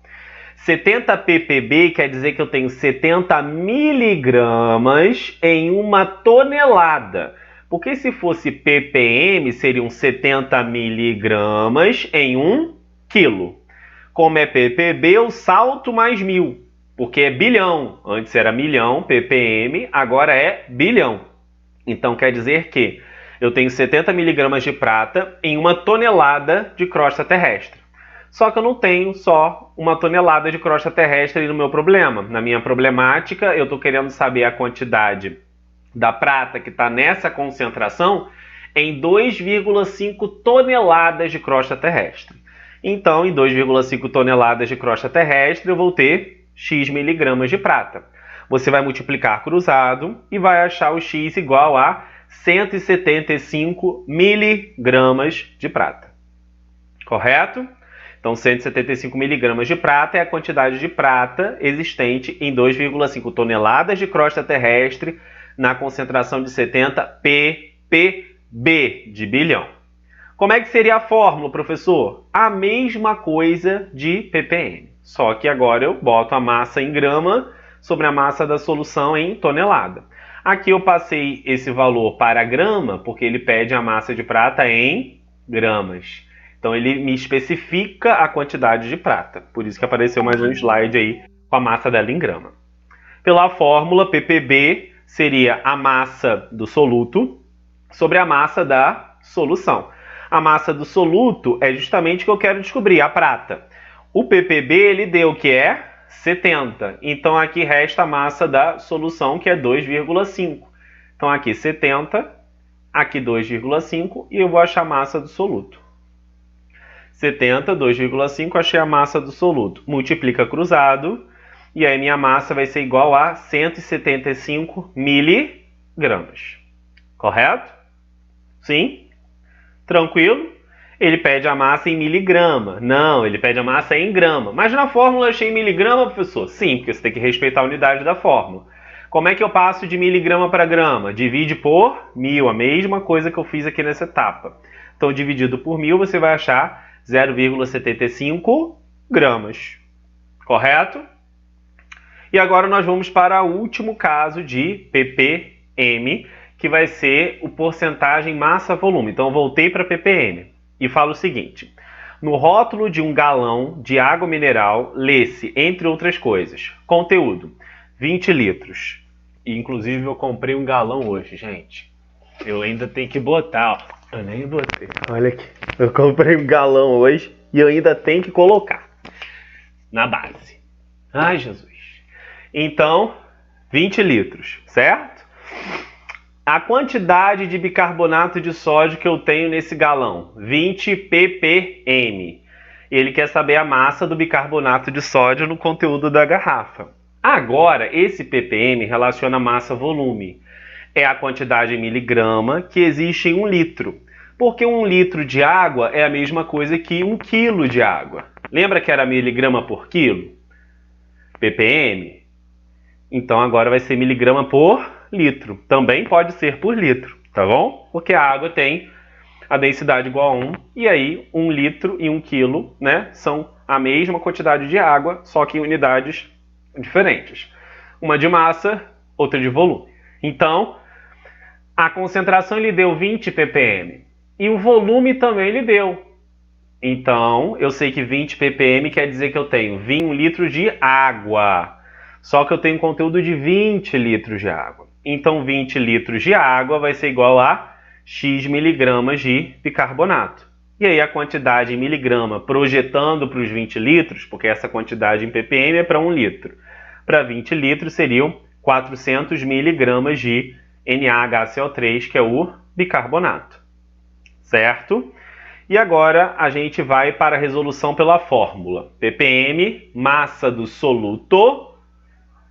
70 ppb quer dizer que eu tenho 70 miligramas em 1 tonelada. Porque se fosse ppm, seriam 70 miligramas em 1 quilo. Como é ppb, eu salto mais 1.000, porque é bilhão. Antes era milhão, ppm, agora é bilhão. Então quer dizer que eu tenho 70 miligramas de prata em 1 tonelada de crosta terrestre. Só que eu não tenho só 1 tonelada de crosta terrestre no meu problema. Na minha problemática, eu estou querendo saber a quantidade da prata que está nessa concentração em 2,5 toneladas de crosta terrestre. Então, em 2,5 toneladas de crosta terrestre, eu vou ter x miligramas de prata. Você vai multiplicar cruzado e vai achar o x igual a 175 miligramas de prata. Correto? Então, 175 miligramas de prata é a quantidade de prata existente em 2,5 toneladas de crosta terrestre na concentração de 70 ppb de bilhão. Como é que seria a fórmula, professor? A mesma coisa de ppm. Só que agora eu boto a massa em grama sobre a massa da solução em tonelada. Aqui eu passei esse valor para grama, porque ele pede a massa de prata em gramas. Então ele me especifica a quantidade de prata. Por isso que apareceu mais um slide aí com a massa dela em grama. Pela fórmula, ppb seria a massa do soluto sobre a massa da solução. A massa do soluto é justamente o que eu quero descobrir, a prata. O ppb ele deu o que é 70. Então aqui resta a massa da solução, que é 2,5. Então aqui 70, aqui 2,5 e eu vou achar a massa do soluto. 70, 2,5, achei a massa do soluto. Multiplica cruzado e aí minha massa vai ser igual a 175 miligramas. Correto? Sim? Tranquilo? Ele pede a massa em miligrama. Não, ele pede a massa em grama. Mas na fórmula eu achei em miligrama, professor? Sim, porque você tem que respeitar a unidade da fórmula. Como é que eu passo de miligrama para grama? Divide por 1.000, a mesma coisa que eu fiz aqui nessa etapa. Então, dividido por 1.000, você vai achar 0,75 gramas. Correto? E agora nós vamos para o último caso de ppm, que vai ser o porcentagem massa-volume. Então, eu voltei para ppm. e fala o seguinte: no rótulo de um galão de água mineral, lê-se, entre outras coisas, conteúdo, 20 litros. E, inclusive, eu comprei um galão hoje, gente. Eu ainda tenho que botar, ó. Eu nem botei. Olha aqui. Eu comprei um galão hoje e eu ainda tenho que colocar na base. Ai, Jesus. Então, 20 litros, certo? A quantidade de bicarbonato de sódio que eu tenho nesse galão, 20 ppm. Ele quer saber a massa do bicarbonato de sódio no conteúdo da garrafa. Agora, esse ppm relaciona massa-volume. É a quantidade em miligrama que existe em 1 litro. Porque 1 litro de água é a mesma coisa que 1 quilo de água. Lembra que era miligrama por quilo? ppm? Então agora vai ser miligrama por litro. Também pode ser por litro, tá bom? Porque a água tem a densidade igual a 1, e aí 1 litro e 1 quilo, né, são a mesma quantidade de água, só que em unidades diferentes. Uma de massa, outra de volume. Então, a concentração lhe deu 20 ppm. E o volume também lhe deu. Então, eu sei que 20 ppm quer dizer que eu tenho 1 litro de água. Só que eu tenho conteúdo de 20 litros de água. Então, 20 litros de água vai ser igual a X miligramas de bicarbonato. E aí a quantidade em miligrama projetando para os 20 litros, porque essa quantidade em ppm é para 1 litro. Para 20 litros seriam 400 miligramas de NaHCO3, que é o bicarbonato. Certo? E agora a gente vai para a resolução pela fórmula. ppm, massa do soluto,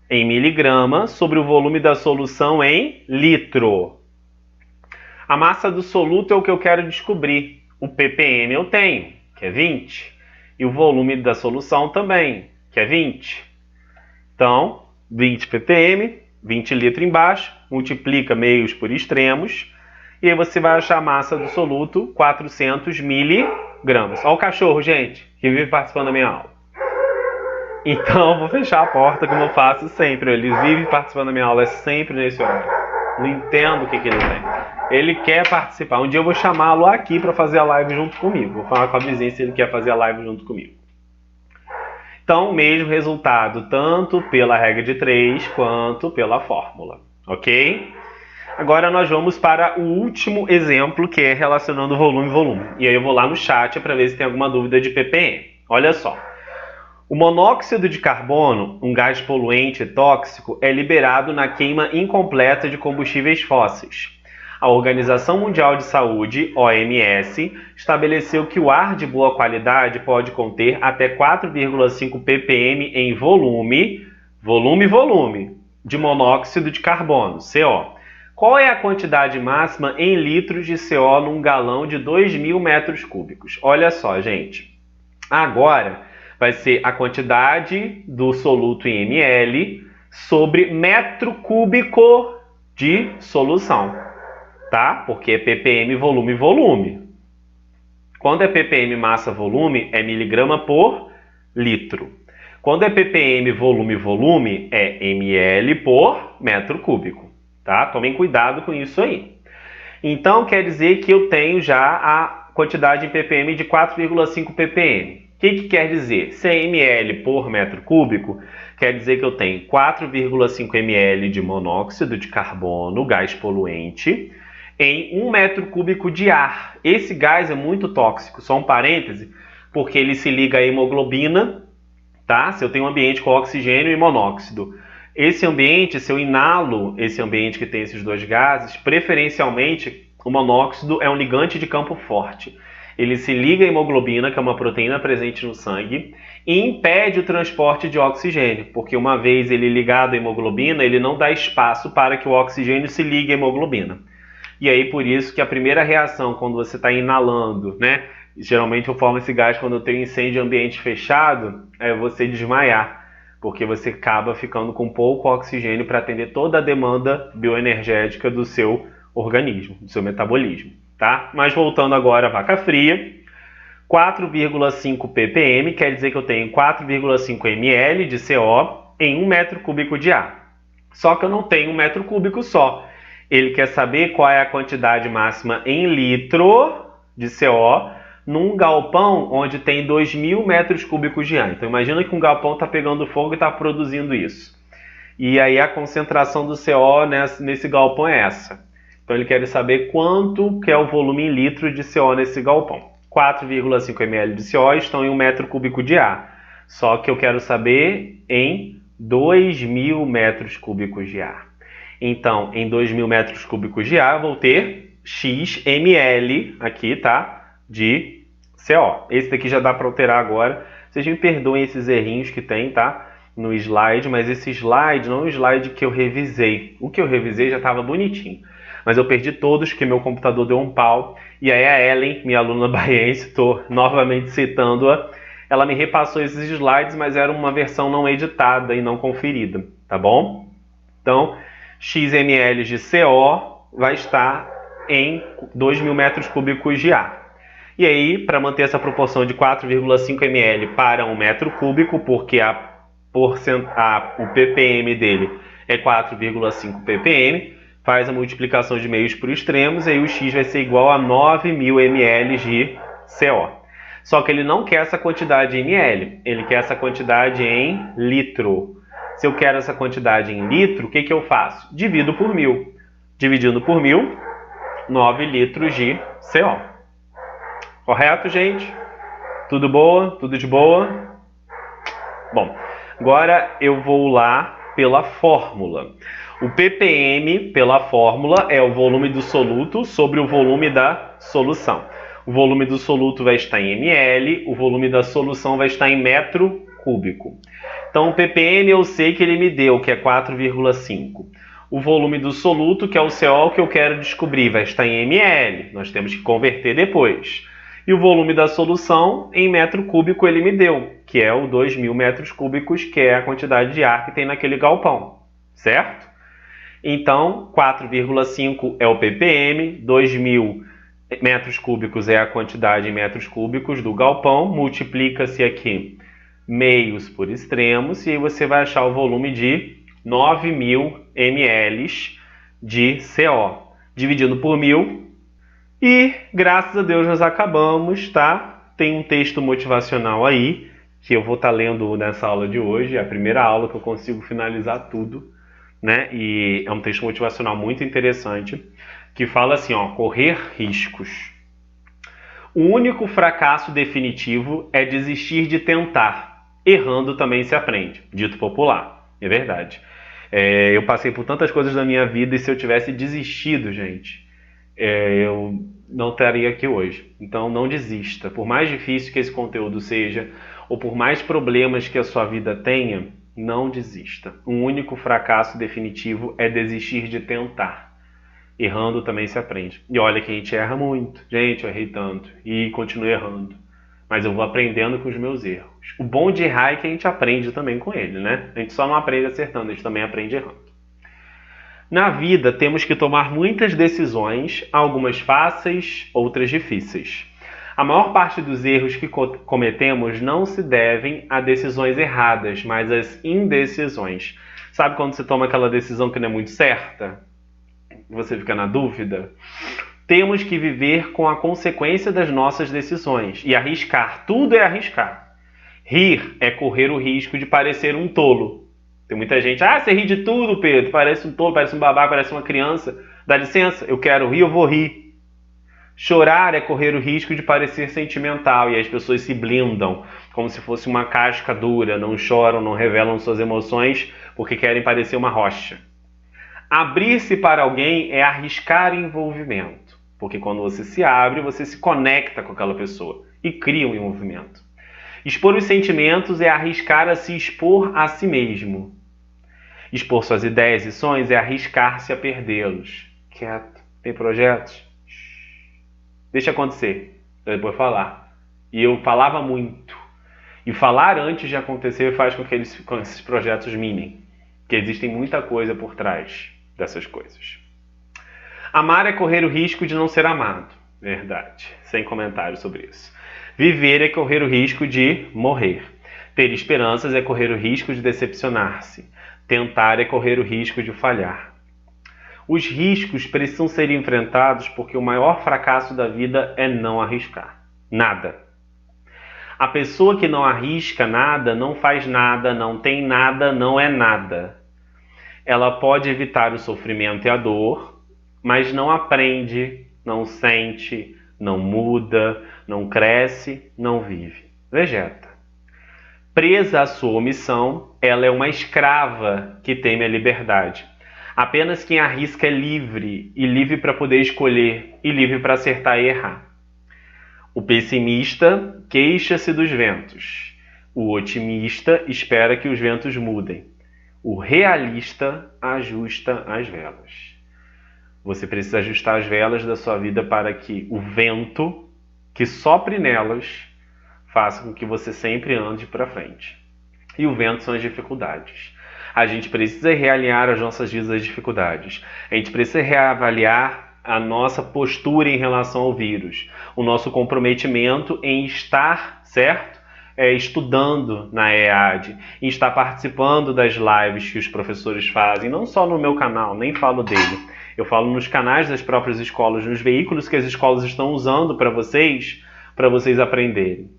em miligrama, sobre o volume da solução em litro. A massa do soluto é o que eu quero descobrir. O ppm eu tenho, que é 20. E o volume da solução também, que é 20. Então, 20 ppm, 20 litros embaixo, multiplica meios por extremos, e aí você vai achar a massa do soluto, 400 miligramas. Olha o cachorro, gente, que vive participando da minha aula. Então, vou fechar a porta, como eu faço sempre. Ele vive participando da minha aula, é sempre nesse horário. Não entendo o que ele tem. Ele quer participar. Um dia eu vou chamá-lo aqui para fazer a live junto comigo. Vou falar com a vizinha se ele quer fazer a live junto comigo. Então, o mesmo resultado, tanto pela regra de 3 quanto pela fórmula. Ok? Agora nós vamos para o último exemplo, que é relacionando volume e volume. E aí eu vou lá no chat para ver se tem alguma dúvida de ppm. Olha só. O monóxido de carbono, um gás poluente e tóxico, é liberado na queima incompleta de combustíveis fósseis. A Organização Mundial de Saúde, OMS, estabeleceu que o ar de boa qualidade pode conter até 4,5 ppm em volume de monóxido de carbono, CO. Qual é a quantidade máxima em litros de CO num galão de 2.000 metros cúbicos? Olha só, gente. Agora vai ser a quantidade do soluto em ml sobre metro cúbico de solução, tá? Porque é ppm volume. Quando é ppm massa volume, é miligrama por litro. Quando é ppm volume, é ml por metro cúbico, tá? Tomem cuidado com isso aí. Então, quer dizer que eu tenho já a quantidade em ppm de 4,5 ppm. O que quer dizer? Se é ml por metro cúbico, quer dizer que eu tenho 4,5 ml de monóxido de carbono, gás poluente, em 1 metro cúbico de ar. Esse gás é muito tóxico, só um parêntese, porque ele se liga à hemoglobina, tá? Se eu tenho um ambiente com oxigênio e monóxido. Esse ambiente, se eu inalo esse ambiente que tem esses dois gases, preferencialmente o monóxido é um ligante de campo forte. Ele se liga à hemoglobina, que é uma proteína presente no sangue, e impede o transporte de oxigênio, porque uma vez ele ligado à hemoglobina, ele não dá espaço para que o oxigênio se ligue à hemoglobina. E aí por isso que a primeira reação quando você está inalando, né? Geralmente eu formo esse gás quando eu tenho incêndio em ambiente fechado, é você desmaiar, porque você acaba ficando com pouco oxigênio para atender toda a demanda bioenergética do seu organismo, do seu metabolismo. Tá? Mas voltando agora à vaca fria, 4,5 ppm quer dizer que eu tenho 4,5 ml de CO em 1 metro cúbico de ar. Só que eu não tenho 1 metro cúbico só. Ele quer saber qual é a quantidade máxima em litro de CO num galpão onde tem 2.000 metros cúbicos de ar. Então imagina que um galpão está pegando fogo e está produzindo isso. E aí a concentração do CO nesse galpão é essa. Então ele quer saber quanto que é o volume em litros de CO nesse galpão. 4,5 ml de CO estão em 1 metro cúbico de ar. Só que eu quero saber em 2.000 metros cúbicos de ar. Então, em 2.000 metros cúbicos de ar, vou ter X ml aqui, tá? De CO. Esse daqui já dá para alterar agora. Vocês me perdoem esses errinhos que tem, tá? No slide, mas esse slide não é o slide que eu revisei. O que eu revisei já estava bonitinho. Mas eu perdi todos, porque meu computador deu um pau. E aí a Ellen, minha aluna baiense, estou novamente citando-a, ela me repassou esses slides, mas era uma versão não editada e não conferida, tá bom? Então, X ml de CO vai estar em 2.000 metros cúbicos de ar. E aí, para manter essa proporção de 4,5 ml para 1 metro cúbico, porque o ppm dele é 4,5 ppm, faz a multiplicação de meios por extremos, e aí o X vai ser igual a 9.000 ml de CO. Só que ele não quer essa quantidade em ml, ele quer essa quantidade em litro. Se eu quero essa quantidade em litro, o que eu faço? Divido por 1.000. Dividindo por 1.000, 9 litros de CO. Correto, gente? Tudo boa? Tudo de boa? Bom, agora eu vou lá pela fórmula. O ppm, pela fórmula, é o volume do soluto sobre o volume da solução. O volume do soluto vai estar em ml, o volume da solução vai estar em metro cúbico. Então, o ppm eu sei que ele me deu, que é 4,5. O volume do soluto, que é o CO que eu quero descobrir, vai estar em ml. Nós temos que converter depois. E o volume da solução, em metro cúbico, ele me deu, que é o 2.000 metros cúbicos, que é a quantidade de ar que tem naquele galpão. Certo? Então, 4,5 é o ppm, 2.000 metros cúbicos é a quantidade em metros cúbicos do galpão, multiplica-se aqui meios por extremos, e aí você vai achar o volume de 9.000 ml de CO. Dividindo por 1.000, e graças a Deus nós acabamos, tá? Tem um texto motivacional aí, que eu vou estar lendo nessa aula de hoje, é a primeira aula que eu consigo finalizar tudo, né? E é um texto motivacional muito interessante, que fala assim, ó, correr riscos. O único fracasso definitivo é desistir de tentar. Errando também se aprende. Dito popular. É verdade. Eu passei por tantas coisas na minha vida e se eu tivesse desistido, gente, eu não estaria aqui hoje. Então não desista. Por mais difícil que esse conteúdo seja, ou por mais problemas que a sua vida tenha, não desista. O único fracasso definitivo é desistir de tentar. Errando também se aprende. E olha que a gente erra muito. Gente, eu errei tanto. E continuo errando. Mas eu vou aprendendo com os meus erros. O bom de errar é que a gente aprende também com ele, né? A gente só não aprende acertando, a gente também aprende errando. Na vida, temos que tomar muitas decisões, algumas fáceis, outras difíceis. A maior parte dos erros que cometemos não se devem a decisões erradas, mas às indecisões. Sabe quando você toma aquela decisão que não é muito certa? Você fica na dúvida? Temos que viver com a consequência das nossas decisões. E arriscar, tudo é arriscar. Rir é correr o risco de parecer um tolo. Tem muita gente, você ri de tudo, Pedro, parece um tolo, parece um babaca, parece uma criança. Dá licença, eu quero rir, eu vou rir. Chorar é correr o risco de parecer sentimental e as pessoas se blindam, como se fosse uma casca dura, não choram, não revelam suas emoções porque querem parecer uma rocha. Abrir-se para alguém é arriscar envolvimento, porque quando você se abre, você se conecta com aquela pessoa e cria um envolvimento. Expor os sentimentos é arriscar a se expor a si mesmo. Expor suas ideias e sonhos é arriscar-se a perdê-los. Quieto. Tem projetos? Deixa acontecer. Eu depois falar. E eu falava muito. E falar antes de acontecer faz com que esses projetos minem. Porque existe muita coisa por trás dessas coisas. Amar é correr o risco de não ser amado. Verdade. Sem comentário sobre isso. Viver é correr o risco de morrer. Ter esperanças é correr o risco de decepcionar-se. Tentar é correr o risco de falhar. Os riscos precisam ser enfrentados porque o maior fracasso da vida é não arriscar. Nada. A pessoa que não arrisca nada, não faz nada, não tem nada, não é nada. Ela pode evitar o sofrimento e a dor, mas não aprende, não sente, não muda, não cresce, não vive. Vegeta. Presa à sua omissão, ela é uma escrava que teme a liberdade. Apenas quem arrisca é livre, e livre para poder escolher, e livre para acertar e errar. O pessimista queixa-se dos ventos. O otimista espera que os ventos mudem. O realista ajusta as velas. Você precisa ajustar as velas da sua vida para que o vento que sopre nelas faça com que você sempre ande para frente. E o vento são as dificuldades. A gente precisa realinhar as nossas vidas às dificuldades. A gente precisa reavaliar a nossa postura em relação ao vírus, o nosso comprometimento em estar, certo? Estudando na EAD, em estar participando das lives que os professores fazem, não só no meu canal, nem falo dele. Eu falo nos canais das próprias escolas, nos veículos que as escolas estão usando para vocês aprenderem.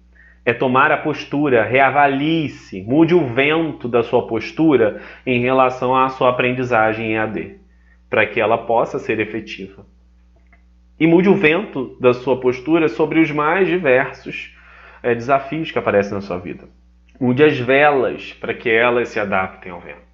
É tomar a postura, reavalie-se, mude o vento da sua postura em relação à sua aprendizagem em EAD, para que ela possa ser efetiva. E mude o vento da sua postura sobre os mais diversos desafios que aparecem na sua vida. Mude as velas para que elas se adaptem ao vento.